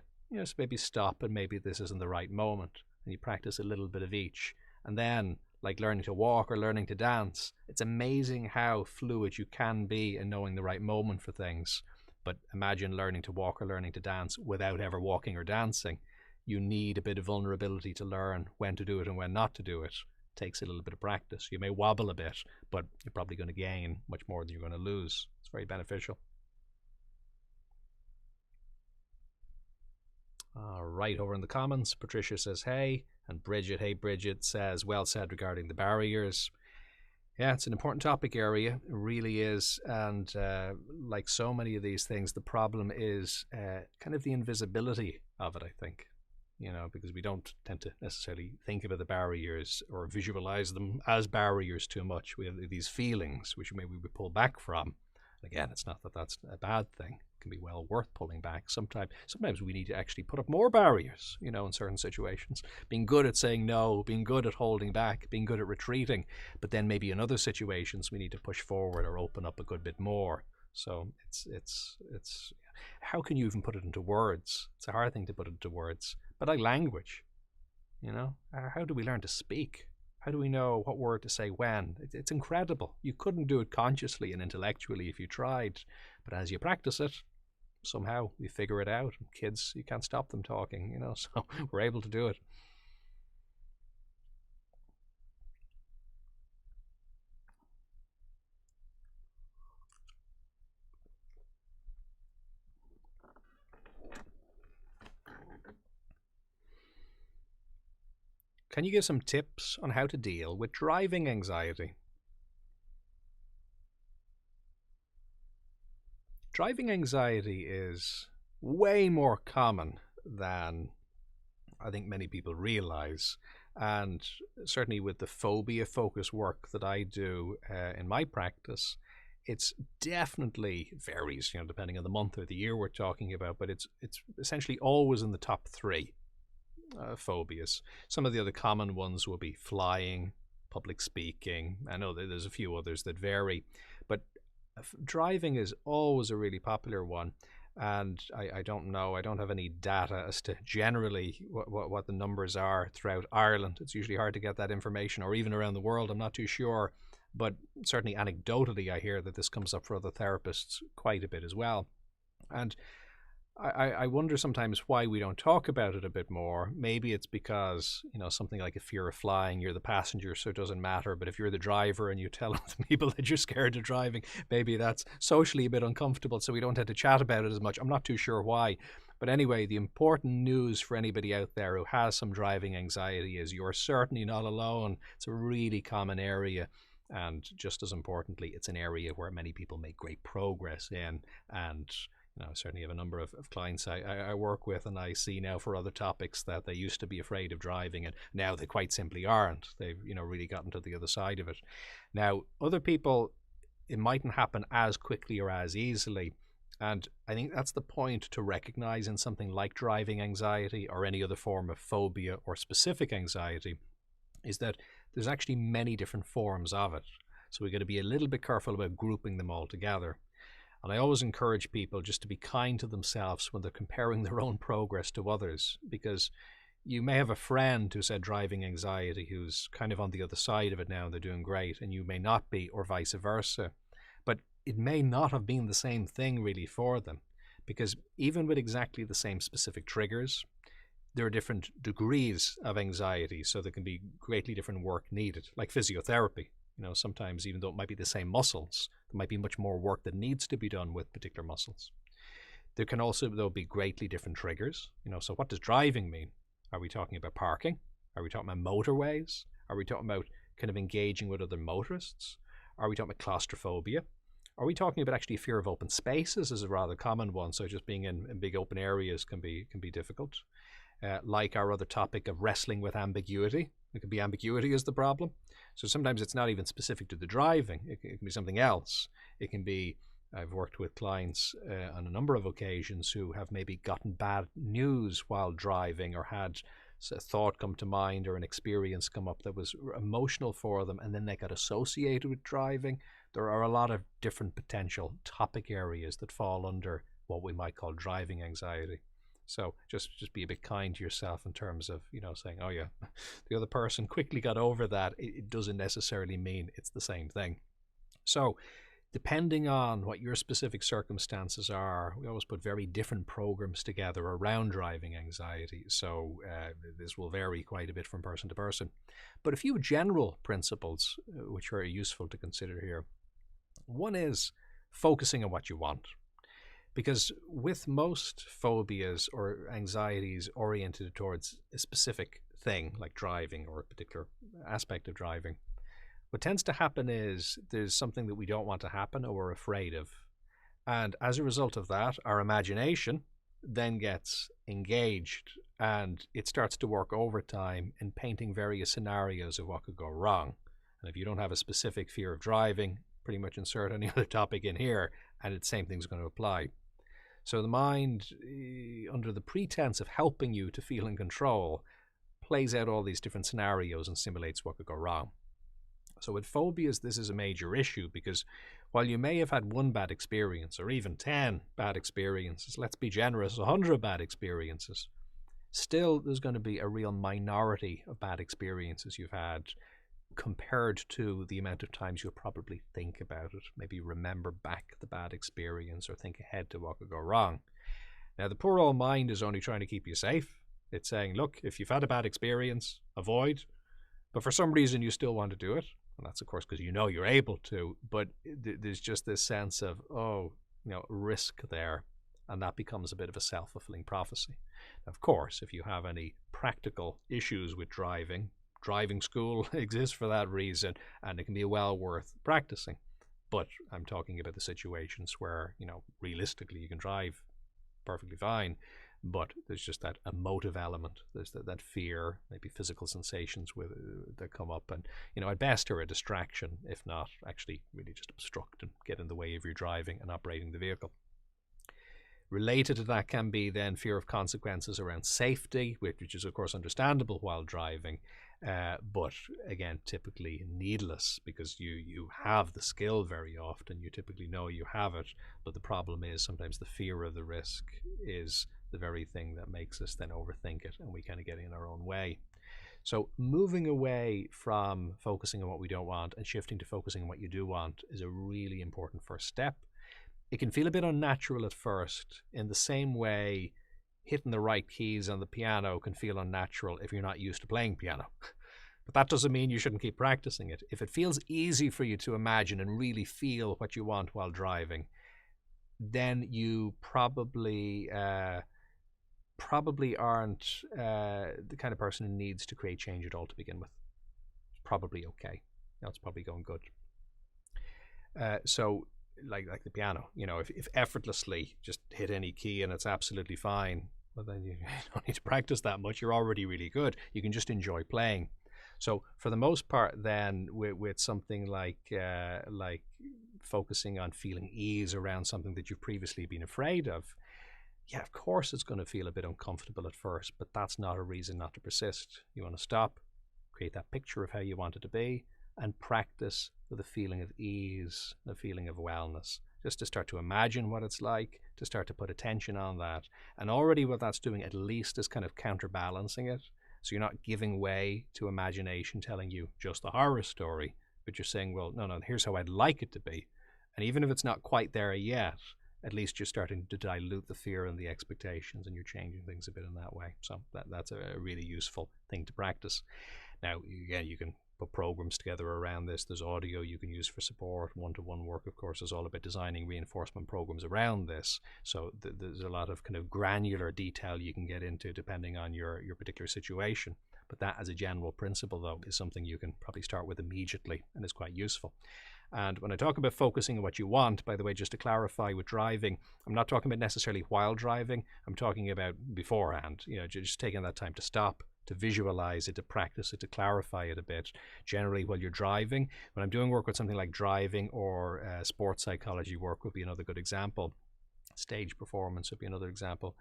maybe stop and maybe this isn't the right moment? And you practice a little bit of each. And then, like learning to walk or learning to dance, it's amazing how fluid you can be in knowing the right moment for things. But imagine learning to walk or learning to dance without ever walking or dancing. You need a bit of vulnerability to learn when to do it and when not to do it. Takes a little bit of practice. You may wobble a bit, but you're probably going to gain much more than you're going to lose. It's very beneficial. All right, over in the comments, Patricia says, hey, and Bridget, hey Bridget, says, well said regarding the barriers. Yeah, it's an important topic area. It really is. And like so many of these things, the problem is kind of the invisibility of it, I think. Because we don't tend to necessarily think about the barriers or visualize them as barriers too much. We have these feelings which maybe we pull back from. Again, it's not that that's a bad thing. It can be well worth pulling back. Sometimes we need to actually put up more barriers, in certain situations. Being good at saying no, being good at holding back, being good at retreating. But then maybe in other situations we need to push forward or open up a good bit more. So it's how can you even put it into words? It's a hard thing to put into words. But like language, how do we learn to speak? How do we know what word to say when? It's incredible. You couldn't do it consciously and intellectually if you tried. But as you practice it, somehow we figure it out. Kids, you can't stop them talking, so we're able to do it. Can you give some tips on how to deal with driving anxiety? Driving anxiety is way more common than I think many people realize. And certainly with the phobia focus work that I do in my practice, it's definitely varies, depending on the month or the year we're talking about, but it's essentially always in the top three phobias. Some of the other common ones will be flying, public speaking. I know that there's a few others that vary, but driving is always a really popular one. And I don't know, I don't have any data as to generally what the numbers are throughout Ireland. It's usually hard to get that information, or even around the world, I'm not too sure. But certainly anecdotally, I hear that this comes up for other therapists quite a bit as well. And I wonder sometimes why we don't talk about it a bit more. Maybe it's because, something like a fear of flying, you're the passenger, so it doesn't matter. But if you're the driver and you tell other people that you're scared of driving, maybe that's socially a bit uncomfortable, so we don't have to chat about it as much. I'm not too sure why. But anyway, the important news for anybody out there who has some driving anxiety is you're certainly not alone. It's a really common area. And just as importantly, it's an area where many people make great progress in. And I certainly have a number of clients I work with, and I see now for other topics that they used to be afraid of driving, and now they quite simply aren't. They've really gotten to the other side of it. Now, other people, it mightn't happen as quickly or as easily, and I think that's the point to recognize in something like driving anxiety or any other form of phobia or specific anxiety, is that there's actually many different forms of it. So we've got to be a little bit careful about grouping them all together. And I always encourage people just to be kind to themselves when they're comparing their own progress to others, because you may have a friend who's had driving anxiety who's kind of on the other side of it now and they're doing great, and you may not be, or vice versa. But it may not have been the same thing really for them, because even with exactly the same specific triggers, there are different degrees of anxiety, so there can be greatly different work needed, like physiotherapy. Sometimes even though it might be the same muscles, there might be much more work that needs to be done with particular muscles. There can also, though, be greatly different triggers. So what does driving mean? Are we talking about parking? Are we talking about motorways? Are we talking about kind of engaging with other motorists? Are we talking about claustrophobia? Are we talking about actually a fear of open spaces is a rather common one, so just being in big open areas can be difficult. Like our other topic of wrestling with ambiguity. It could be ambiguity is the problem. So sometimes it's not even specific to the driving. It can be something else. It can be, I've worked with clients on a number of occasions who have maybe gotten bad news while driving, or had a thought come to mind or an experience come up that was emotional for them, and then they got associated with driving. There are a lot of different potential topic areas that fall under what we might call driving anxiety. So just be a bit kind to yourself in terms of, saying, oh yeah, the other person quickly got over that. It doesn't necessarily mean it's the same thing. So depending on what your specific circumstances are, we always put very different programs together around driving anxiety. So this will vary quite a bit from person to person. But a few general principles which are useful to consider here. One is focusing on what you want. Because with most phobias or anxieties oriented towards a specific thing, like driving or a particular aspect of driving, what tends to happen is there's something that we don't want to happen or we're afraid of. And as a result of that, our imagination then gets engaged and it starts to work overtime in painting various scenarios of what could go wrong. And if you don't have a specific fear of driving, pretty much insert any other topic in here and the same thing's going to apply. So the mind, under the pretense of helping you to feel in control, plays out all these different scenarios and simulates what could go wrong. So with phobias, this is a major issue because while you may have had one bad experience or even 10 bad experiences, let's be generous, 100 bad experiences, still there's going to be a real minority of bad experiences you've had compared to the amount of times you'll probably think about it, maybe remember back the bad experience or think ahead to what could go wrong. Now, the poor old mind is only trying to keep you safe. It's saying, look, if you've had a bad experience, avoid. But for some reason, you still want to do it. And that's, of course, because you know you're able to. But there's just this sense of, risk there. And that becomes a bit of a self-fulfilling prophecy. Of course, if you have any practical issues with driving school exists for that reason, and it can be well worth practicing. But I'm talking about the situations where, realistically you can drive perfectly fine, but there's just that emotive element. There's that fear, maybe physical sensations that come up, and at best are a distraction, if not actually really just obstruct and get in the way of your driving and operating the vehicle. Related to that can be then fear of consequences around safety, which is of course understandable while driving, but again typically needless because you have the skill very often, you typically know you have it, but the problem is sometimes the fear of the risk is the very thing that makes us then overthink it and we kind of get in our own way. So moving away from focusing on what we don't want and shifting to focusing on what you do want is a really important first step. It can feel a bit unnatural at first, in the same way hitting the right keys on the piano can feel unnatural if you're not used to playing piano. But that doesn't mean you shouldn't keep practicing it. If it feels easy for you to imagine and really feel what you want while driving, then you probably aren't the kind of person who needs to create change at all to begin with. It's probably okay. It's probably going good. So like the piano, if effortlessly just hit any key and it's absolutely fine, well then you don't need to practice that much. You're already really good. You can just enjoy playing. So for the most part then with something like focusing on feeling ease around something that you've previously been afraid of, yeah, of course it's going to feel a bit uncomfortable at first, but that's not a reason not to persist. You want to stop, create that picture of how you want it to be, and practice with a feeling of ease, a feeling of wellness, just to start to imagine what it's like, to start to put attention on that. And already what that's doing at least is kind of counterbalancing it. So you're not giving way to imagination telling you just the horror story, but you're saying, well, no, here's how I'd like it to be. And even if it's not quite there yet, at least you're starting to dilute the fear and the expectations and you're changing things a bit in that way. So that's a really useful thing to practice. Now, again, you can put programs together around this. There's audio you can use for support. One-to-one work, of course, is all about designing reinforcement programs around this. So there's a lot of kind of granular detail you can get into depending on your particular situation. But that as a general principle, though, is something you can probably start with immediately and is quite useful. And when I talk about focusing on what you want, by the way, just to clarify with driving, I'm not talking about necessarily while driving. I'm talking about beforehand, just taking that time to stop, to visualize it, to practice it, to clarify it a bit. Generally, while you're driving, when I'm doing work with something like driving or sports psychology work would be another good example. Stage performance would be another example.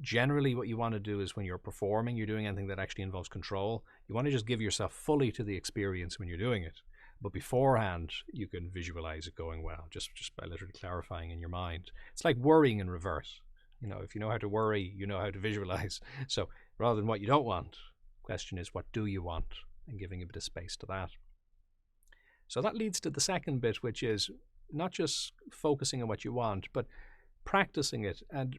Generally, what you want to do is when you're performing, you're doing anything that actually involves control, you want to just give yourself fully to the experience when you're doing it. But beforehand, you can visualize it going well, just by literally clarifying in your mind. It's like worrying in reverse. If you know how to worry, you know how to visualize. So rather than what you don't want, the question is, what do you want? And giving a bit of space to that. So that leads to the second bit, which is not just focusing on what you want, but practicing it. And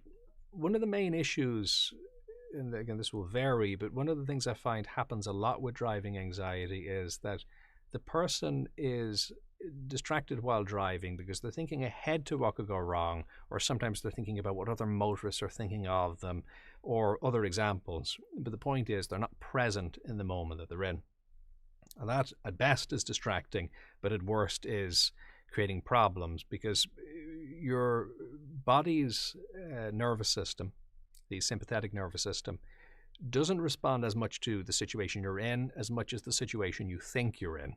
one of the main issues, and again, this will vary, but one of the things I find happens a lot with driving anxiety is that the person is distracted while driving because they're thinking ahead to what could go wrong, or sometimes they're thinking about what other motorists are thinking of them, or other examples. But the point is they're not present in the moment that they're in. And that at best is distracting, but at worst is creating problems, because your body's nervous system, the sympathetic nervous system, doesn't respond as much to the situation you're in as much as the situation you think you're in.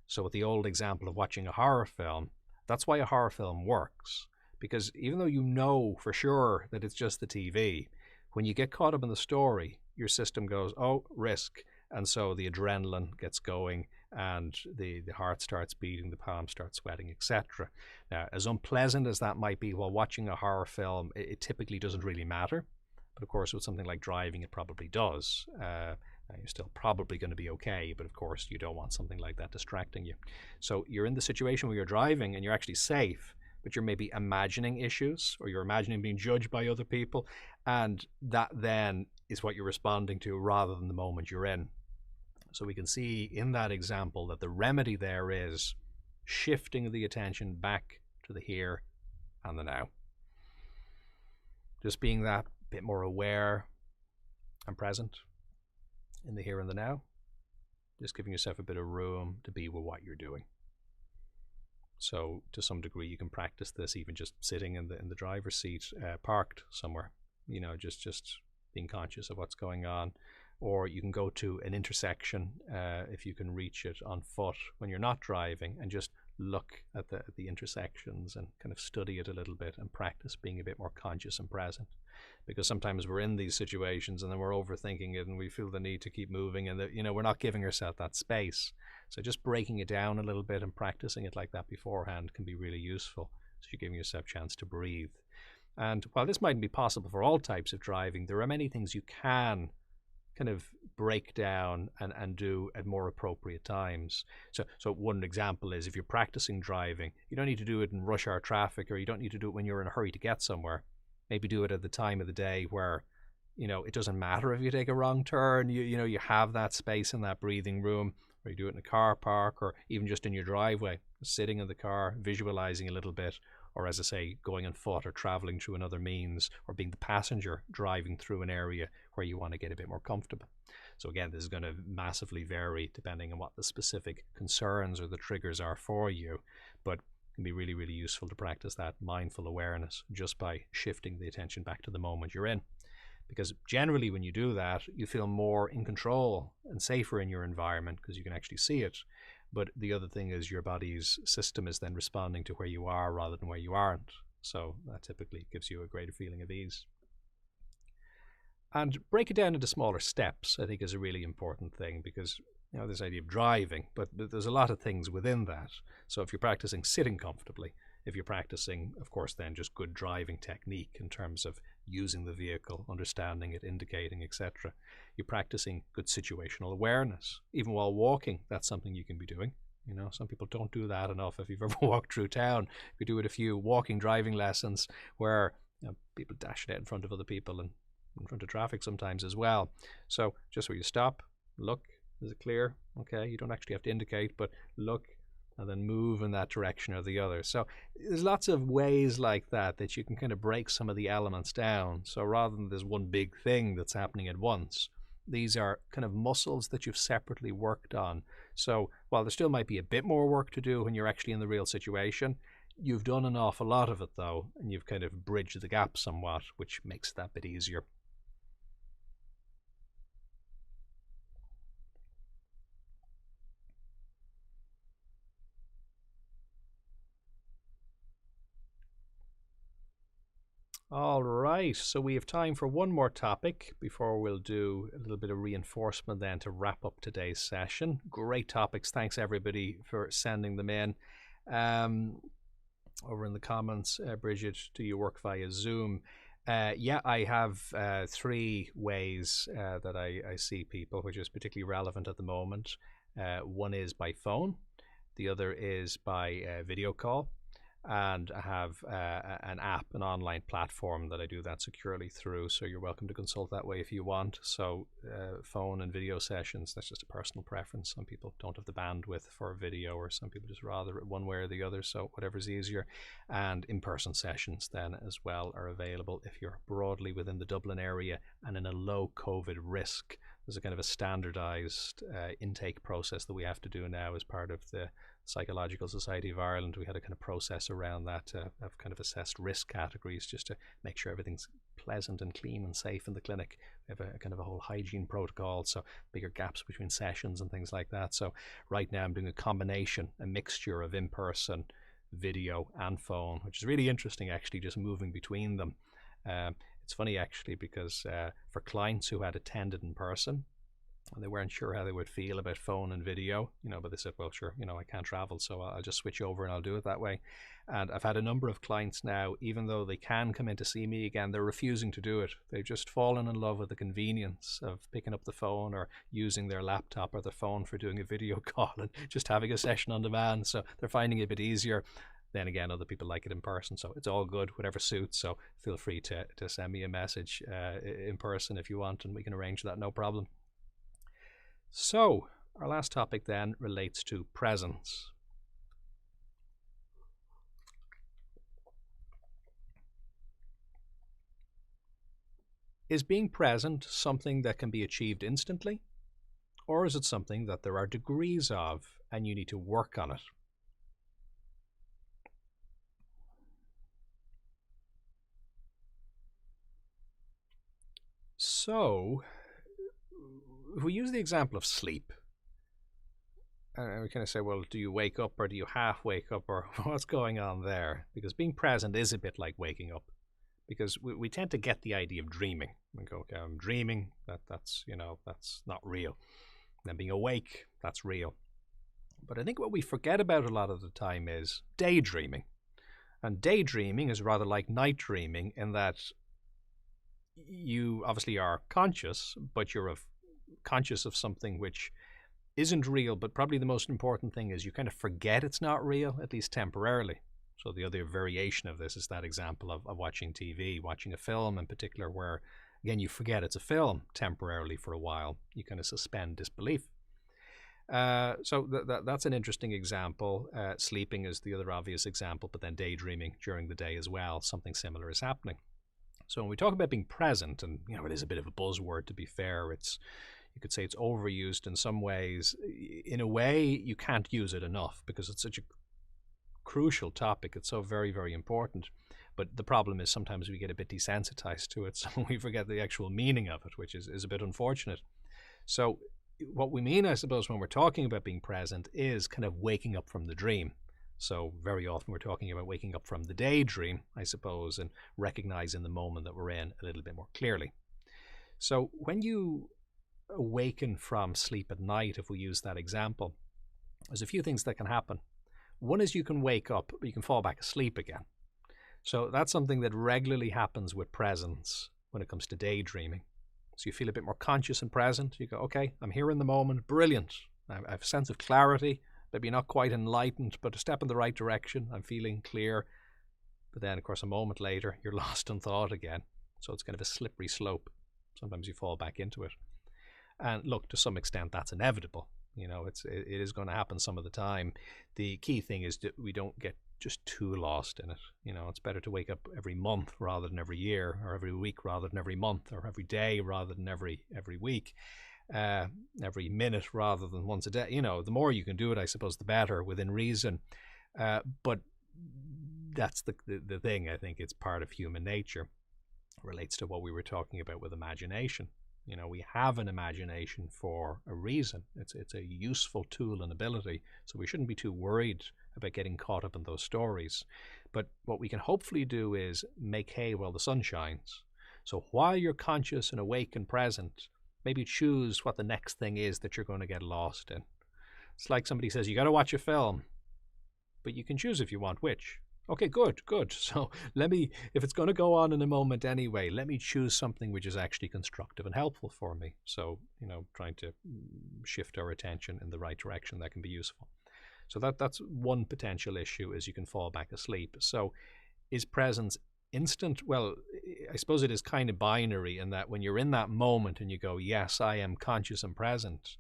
So with the old example of watching a horror film, that's why a horror film works. Because even though you know for sure that it's just the TV, when you get caught up in the story, your system goes, oh, risk. And so the adrenaline gets going, and the heart starts beating, the palms start sweating, etc. Now, as unpleasant as that might be while watching a horror film, it typically doesn't really matter. But of course, with something like driving, it probably does. You're still probably going to be okay, but of course, you don't want something like that distracting you. So you're in the situation where you're driving and you're actually safe, but you're maybe imagining issues, or you're imagining being judged by other people, and that then is what you're responding to rather than the moment you're in. So we can see in that example that the remedy there is shifting the attention back to the here and the now. Just being that bit more aware and present in the here and the now. Just giving yourself a bit of room to be with what you're doing. So to some degree, you can practice this even just sitting in the driver's seat, parked somewhere. Just being conscious of what's going on. Or you can go to an intersection, if you can reach it on foot when you're not driving, and just look at the intersections and kind of study it a little bit and practice being a bit more conscious and present. Because sometimes we're in these situations and then we're overthinking it and we feel the need to keep moving, and we're not giving ourselves that space. So just breaking it down a little bit and practicing it like that beforehand can be really useful. So you're giving yourself a chance to breathe. And while this mightn't be possible for all types of driving, there are many things you can kind of break down and do at more appropriate times. So one example is, if you're practicing driving, you don't need to do it in rush hour traffic, or you don't need to do it when you're in a hurry to get somewhere. Maybe do it at the time of the day where it doesn't matter if you take a wrong turn. You have that space in that breathing room, or you do it in a car park, or even just in your driveway, sitting in the car, visualizing a little bit, or as I say, going on foot or traveling through another means, or being the passenger driving through an area where you want to get a bit more comfortable. So again, this is going to massively vary depending on what the specific concerns or the triggers are for you, but it can be really, really useful to practice that mindful awareness just by shifting the attention back to the moment you're in. Because generally when you do that, you feel more in control and safer in your environment because you can actually see it. But the other thing is your body's system is then responding to where you are rather than where you aren't. So that typically gives you a greater feeling of ease. And break it down into smaller steps, I think, is a really important thing, because this idea of driving, but there's a lot of things within that. So if you're practicing sitting comfortably, if you're practicing, of course, then just good driving technique in terms of using the vehicle, understanding it, indicating, etc. You're practicing good situational awareness. Even while walking, that's something you can be doing. Some people don't do that enough. If you've ever walked through town, you do it a few walking driving lessons where people dash it out in front of other people and in front of traffic sometimes as well. So just where you stop, look, is it clear? Okay, you don't actually have to indicate, but look, and then move in that direction or the other. So there's lots of ways like that you can kind of break some of the elements down. So rather than there's one big thing that's happening at once, these are kind of muscles that you've separately worked on. So while there still might be a bit more work to do when you're actually in the real situation, you've done an awful lot of it though, and you've kind of bridged the gap somewhat, which makes that bit easier. All right, so we have time for one more topic before we'll do a little bit of reinforcement then to wrap up today's session. Great topics. Thanks everybody for sending them in. Over in the comments, Bridget, do you work via Zoom? Yeah, I have 3 ways that I see people, which is particularly relevant at the moment. One is by phone. The other is by video call. And I have an app, an online platform that I do that securely through. So you're welcome to consult that way if you want. So phone and video sessions, that's just a personal preference. Some people don't have the bandwidth for video, or some people just rather it one way or the other. So whatever's easier. And in-person sessions then as well are available if you're broadly within the Dublin area and in a low COVID risk. There's a kind of a standardized intake process that we have to do now as part of the Psychological Society of Ireland. We had a kind of process around that. I've kind of assessed risk categories just to make sure everything's pleasant and clean and safe in the clinic. We have a kind of a whole hygiene protocol, so bigger gaps between sessions and things like that. So right now I'm doing a combination, a mixture of in-person, video and phone, which is really interesting actually, just moving between them. It's funny actually because for clients who had attended in person, and they weren't sure how they would feel about phone and video, but they said, well, sure, I can't travel, so I'll just switch over and I'll do it that way. And I've had a number of clients now, even though they can come in to see me again, they're refusing to do it. They've just fallen in love with the convenience of picking up the phone or using their laptop or their phone for doing a video call and just having a session on demand. So they're finding it a bit easier. Then again, other people like it in person, so it's all good, whatever suits. So feel free to send me a message in person if you want, and we can arrange that, no problem. So, our last topic then relates to presence. Is being present something that can be achieved instantly? Or is it something that there are degrees of and you need to work on it? So, if we use the example of sleep, and we kind of say, well, do you wake up or do you half wake up, or what's going on there? Because being present is a bit like waking up, because we tend to get the idea of dreaming. We go, okay, I'm dreaming, that's not real. And then being awake, that's real. But I think what we forget about a lot of the time is daydreaming. And daydreaming is rather like night dreaming in that you obviously are conscious, but you're conscious of something which isn't real. But probably the most important thing is you kind of forget it's not real, at least temporarily. So the other variation of this is that example of watching TV, watching a film in particular, where again you forget it's a film temporarily for a while. You kind of suspend disbelief. So that's an interesting example. Sleeping is the other obvious example, but then daydreaming during the day as well, something similar is happening. So when we talk about being present, and it is a bit of a buzzword, to be fair, you could say it's overused in some ways. In a way, you can't use it enough because it's such a crucial topic. It's so very, very important. But the problem is sometimes we get a bit desensitized to it, so we forget the actual meaning of it, which is a bit unfortunate. So what we mean, I suppose, when we're talking about being present is kind of waking up from the dream. So very often we're talking about waking up from the daydream, I suppose, and recognizing the moment that we're in a little bit more clearly. So when you awaken from sleep at night, if we use that example, there's a few things that can happen. One is you can wake up, but you can fall back asleep again. So that's something that regularly happens with presence when it comes to daydreaming. So you feel a bit more conscious and present. You go, okay, I'm here in the moment, brilliant. I have a sense of clarity, maybe not quite enlightened, but a step in the right direction. I'm feeling clear. But then, of course, a moment later, you're lost in thought again. So it's kind of a slippery slope. Sometimes you fall back into it. And look, to some extent, that's inevitable. It is going to happen some of the time. The key thing is that we don't get just too lost in it. It's better to wake up every month rather than every year, or every week rather than every month, or every day rather than every week, every minute rather than once a day. The more you can do it, I suppose, the better, within reason. But that's the thing. I think it's part of human nature. It relates to what we were talking about with imagination. We have an imagination for a reason. It's a useful tool and ability, so we shouldn't be too worried about getting caught up in those stories. But what we can hopefully do is make hay while the sun shines. So while you're conscious and awake and present, maybe choose what the next thing is that you're going to get lost in. It's like somebody says, you got to watch a film, but you can choose if you want which. Okay, good. So if it's going to go on in a moment anyway, let me choose something which is actually constructive and helpful for me. So, trying to shift our attention in the right direction, that can be useful. So that's one potential issue, is you can fall back asleep. So is presence instant? Well, I suppose it is kind of binary in that when you're in that moment and you go, yes, I am conscious and present,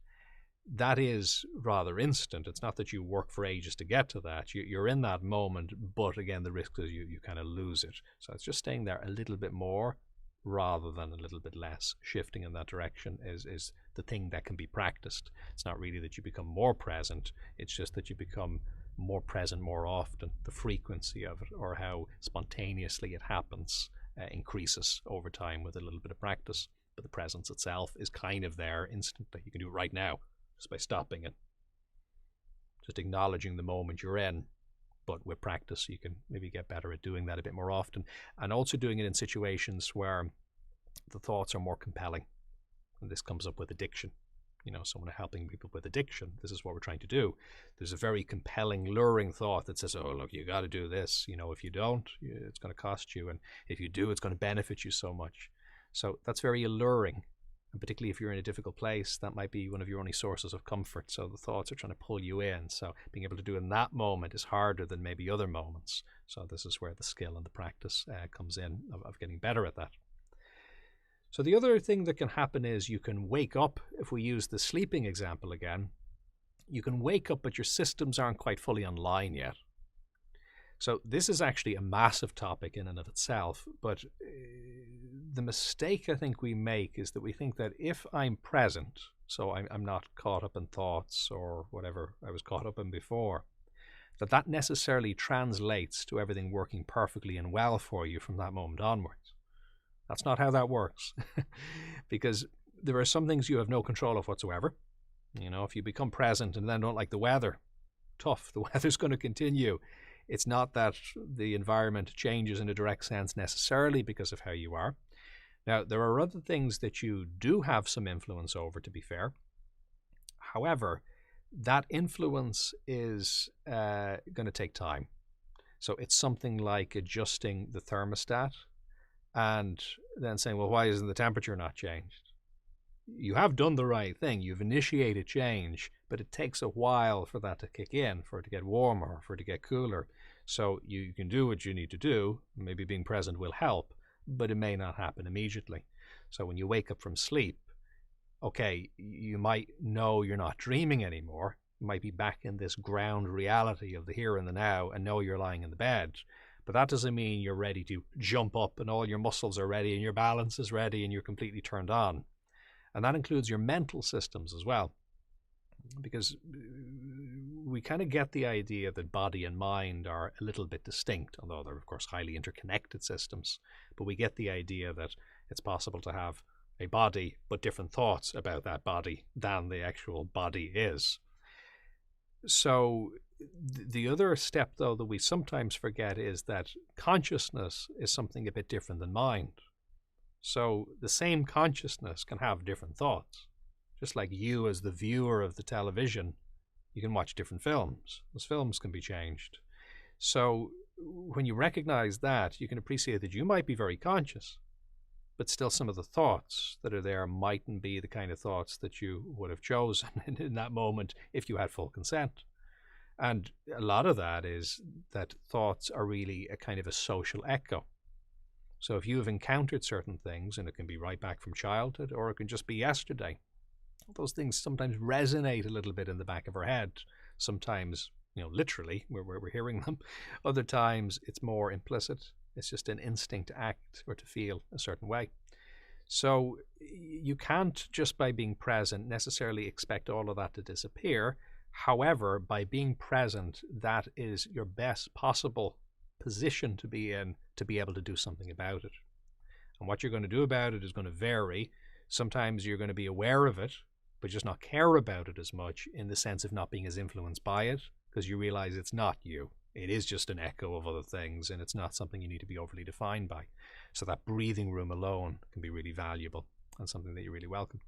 that is rather instant. It's not that you work for ages to get to that. You're in that moment, but again, the risk is you kind of lose it. So it's just staying there a little bit more rather than a little bit less. Shifting in that direction is the thing that can be practiced. It's not really that you become more present, it's just that you become more present more often. The frequency of it, or how spontaneously it happens, increases over time with a little bit of practice. But the presence itself is kind of there instantly. You can do it right now just by stopping it, just acknowledging the moment you're in. But with practice, you can maybe get better at doing that a bit more often, and also doing it in situations where the thoughts are more compelling. And this comes up with addiction. Someone helping people with addiction, this is what we're trying to do. There's a very compelling, luring thought that says, oh, look, you got to do this. If you don't, it's going to cost you. And if you do, it's going to benefit you so much. So that's very alluring. And particularly if you're in a difficult place, that might be one of your only sources of comfort. So the thoughts are trying to pull you in. So being able to do it in that moment is harder than maybe other moments. So this is where the skill and the practice comes in, of getting better at that. So the other thing that can happen is you can wake up. If we use the sleeping example again, you can wake up, but your systems aren't quite fully online yet. So this is actually a massive topic in and of itself, but the mistake I think we make is that we think that if I'm present, so I'm not caught up in thoughts or whatever I was caught up in before, that necessarily translates to everything working perfectly and well for you from that moment onwards. That's not how that works. Because there are some things you have no control of whatsoever. If you become present and then don't like the weather, tough, the weather's going to continue. It's not that the environment changes in a direct sense necessarily because of how you are. Now, there are other things that you do have some influence over, to be fair. However, that influence is going to take time. So it's something like adjusting the thermostat and then saying, well, why isn't the temperature not changed? You have done the right thing. You've initiated change, but it takes a while for that to kick in, for it to get warmer, for it to get cooler. So you can do what you need to do. Maybe being present will help, but it may not happen immediately. So when you wake up from sleep, okay, you might know you're not dreaming anymore. You might be back in this ground reality of the here and the now and know you're lying in the bed. But that doesn't mean you're ready to jump up and all your muscles are ready and your balance is ready and you're completely turned on. And that includes your mental systems as well. Because we kind of get the idea that body and mind are a little bit distinct, although they're, of course, highly interconnected systems. But we get the idea that it's possible to have a body, but different thoughts about that body than the actual body is. So the other step, though, that we sometimes forget is that consciousness is something a bit different than mind. So the same consciousness can have different thoughts. Just like you as the viewer of the television, you can watch different films. Those films can be changed. So when you recognize that, you can appreciate that you might be very conscious, but still some of the thoughts that are there mightn't be the kind of thoughts that you would have chosen in that moment if you had full consent. And a lot of that is that thoughts are really a kind of a social echo. So if you've encountered certain things, and it can be right back from childhood, or it can just be yesterday, those things sometimes resonate a little bit in the back of our head. Sometimes, literally, we're hearing them. Other times, it's more implicit. It's just an instinct to act or to feel a certain way. So you can't, just by being present, necessarily expect all of that to disappear. However, by being present, that is your best possible position to be in to be able to do something about it. And what you're going to do about it is going to vary. Sometimes you're going to be aware of it, but just not care about it as much, in the sense of not being as influenced by it, because you realize it's not you. It is just an echo of other things, and it's not something you need to be overly defined by. So that breathing room alone can be really valuable and something that you really welcome.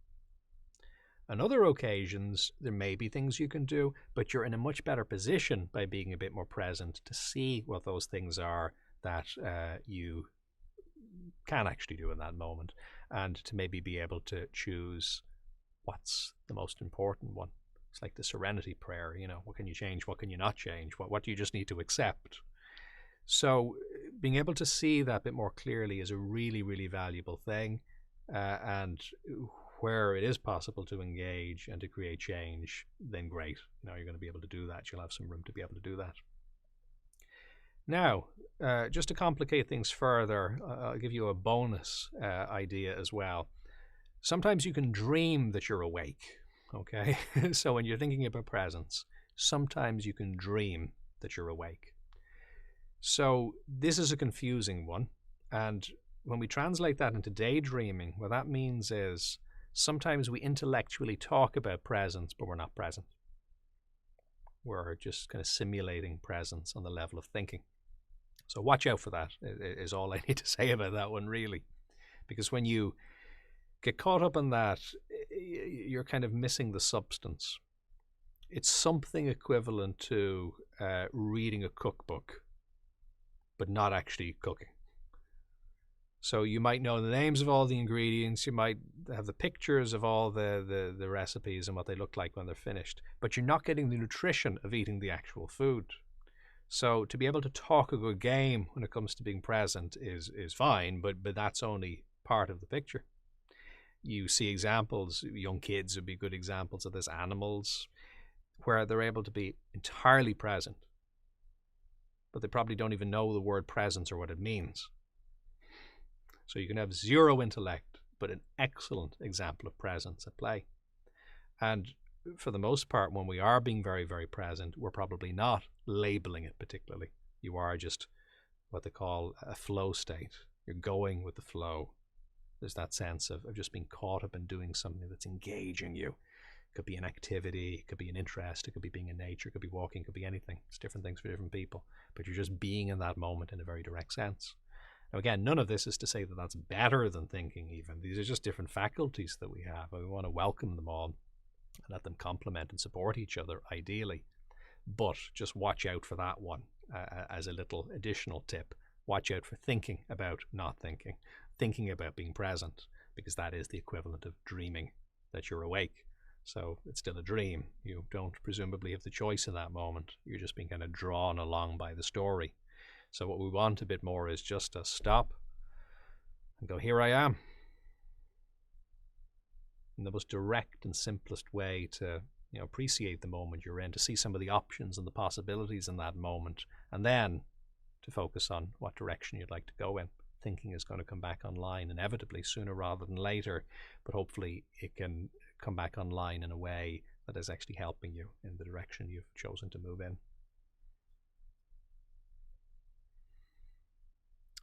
On other occasions, there may be things you can do, but you're in a much better position by being a bit more present to see what those things are that you can actually do in that moment, and to maybe be able to choose what's the most important one. It's like the serenity prayer, what can you change? What can you not change? What do you just need to accept? So being able to see that bit more clearly is a really, really valuable thing. And where it is possible to engage and to create change, then great. You're going to be able to do that. You'll have some room to be able to do that. Now, just to complicate things further, I'll give you a bonus idea as well. Sometimes you can dream that you're awake, okay? So when you're thinking about presence, sometimes you can dream that you're awake. So this is a confusing one. And when we translate that into daydreaming, what that means is sometimes we intellectually talk about presence, but we're not present. We're just kind of simulating presence on the level of thinking. So watch out for that, is all I need to say about that one, really. Because when you get caught up in that, you're kind of missing the substance. It's something equivalent to reading a cookbook, but not actually cooking. So you might know the names of all the ingredients, you might have the pictures of all the recipes and what they look like when they're finished, but you're not getting the nutrition of eating the actual food. So to be able to talk a good game when it comes to being present is fine, but that's only part of the picture. You see examples, young kids would be good examples of this, animals, where they're able to be entirely present, but they probably don't even know the word presence or what it means. So you can have zero intellect, but an excellent example of presence at play. And for the most part, when we are being very, very present, we're probably not labeling it particularly. You are just what they call a flow state. You're going with the flow. There's that sense of just being caught up in doing something that's engaging you. It could be an activity, it could be an interest, it could be being in nature, it could be walking, it could be anything. It's different things for different people. But you're just being in that moment in a very direct sense. Now again, none of this is to say that that's better than thinking even. These are just different faculties that we have. And we want to welcome them all and let them complement and support each other, ideally. But just watch out for that one as a little additional tip. Watch out for thinking about not thinking, thinking about being present, because that is the equivalent of dreaming that you're awake. So it's still a dream. You don't presumably have the choice in that moment. You're just being kind of drawn along by the story. So what we want a bit more is just to stop and go, here I am. And the most direct and simplest way to appreciate the moment you're in, to see some of the options and the possibilities in that moment, and then to focus on what direction you'd like to go in. Thinking is going to come back online inevitably sooner rather than later, but hopefully it can come back online in a way that is actually helping you in the direction you've chosen to move in.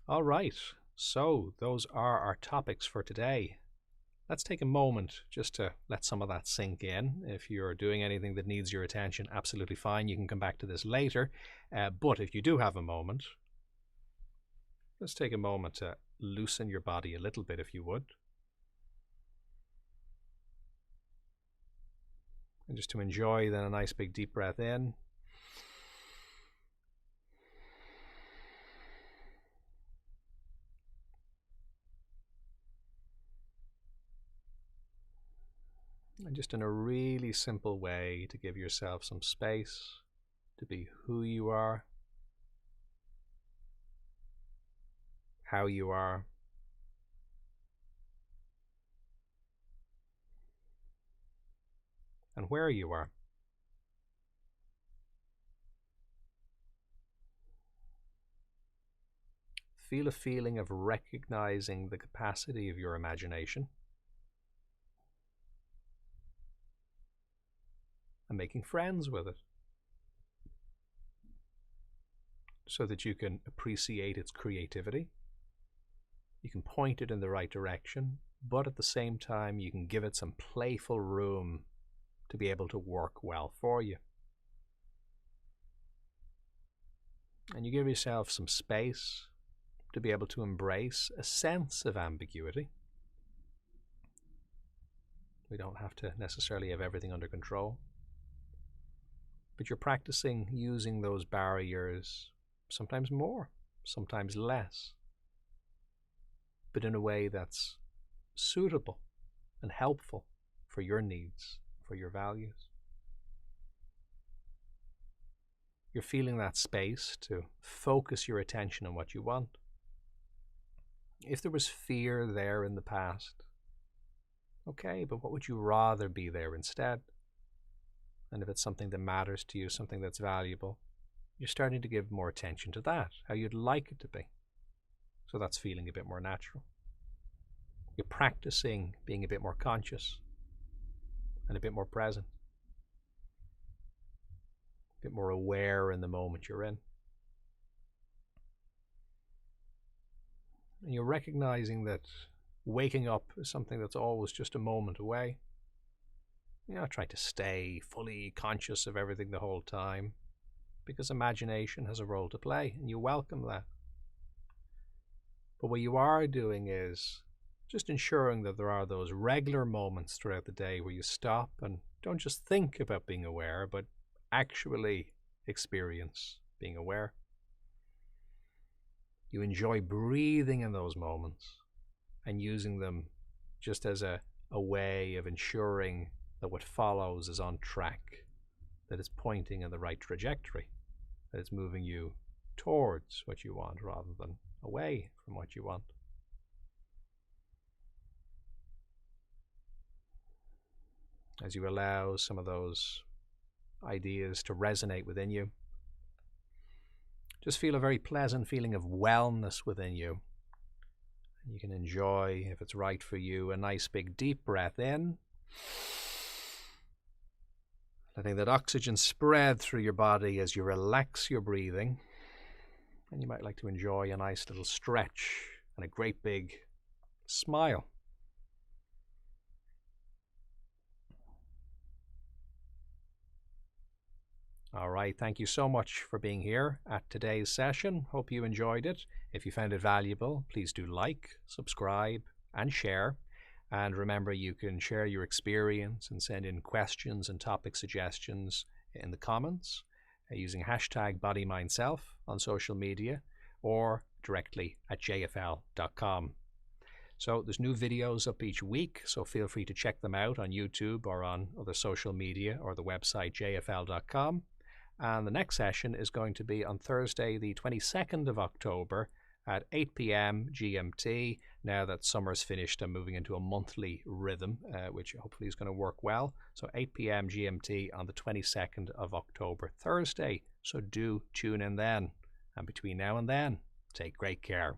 All right, so those are our topics for today. Let's take a moment just to let some of that sink in. If you're doing anything that needs your attention, absolutely fine. You can come back to this later. But if you do have a moment, let's take a moment to loosen your body a little bit, if you would. And just to enjoy then a nice big deep breath in. And just in a really simple way to give yourself some space to be who you are, how you are, and where you are. Feel a feeling of recognizing the capacity of your imagination and making friends with it so that you can appreciate its creativity. You can point it in the right direction, but at the same time you can give it some playful room to be able to work well for you. And you give yourself some space to be able to embrace a sense of ambiguity. We don't have to necessarily have everything under control, but you're practicing using those barriers, sometimes more, sometimes less, but in a way that's suitable and helpful for your needs, for your values. you're feeling that space to focus your attention on what you want. If there was fear there in the past, okay, but what would you rather be there instead? And if it's something that matters to you, something that's valuable, you're starting to give more attention to that, how you'd like it to be. So that's feeling a bit more natural. You're practicing being a bit more conscious and a bit more present, a bit more aware in the moment you're in. And you're recognizing that waking up is something that's always just a moment away. You're not trying to stay fully conscious of everything the whole time, because imagination has a role to play, and you welcome that. But what you are doing is just ensuring that there are those regular moments throughout the day where you stop and don't just think about being aware, but actually experience being aware. You enjoy breathing in those moments and using them just as a way of ensuring that what follows is on track, that it's pointing in the right trajectory, that it's moving you towards what you want rather than away from what you want. As you allow some of those ideas to resonate within you, just feel a very pleasant feeling of wellness within you. You can enjoy, if it's right for you, a nice big deep breath in, letting that oxygen spread through your body as you relax your breathing. And you might like to enjoy a nice little stretch and a great big smile. All right, thank you so much for being here at today's session. Hope you enjoyed it. If you found it valuable, please do like, subscribe, and share. And remember, you can share your experience and send in questions and topic suggestions in the comments using hashtag bodymindself on social media or directly at jfl.com. So there's new videos up each week, so feel free to check them out on YouTube or on other social media or the website jfl.com. And the next session is going to be on Thursday, the 22nd of October at 8 p.m. GMT. Now that summer's finished, I'm moving into a monthly rhythm, which hopefully is going to work well. So 8 p.m. GMT on the 22nd of October, Thursday. So do tune in then. And between now and then, take great care.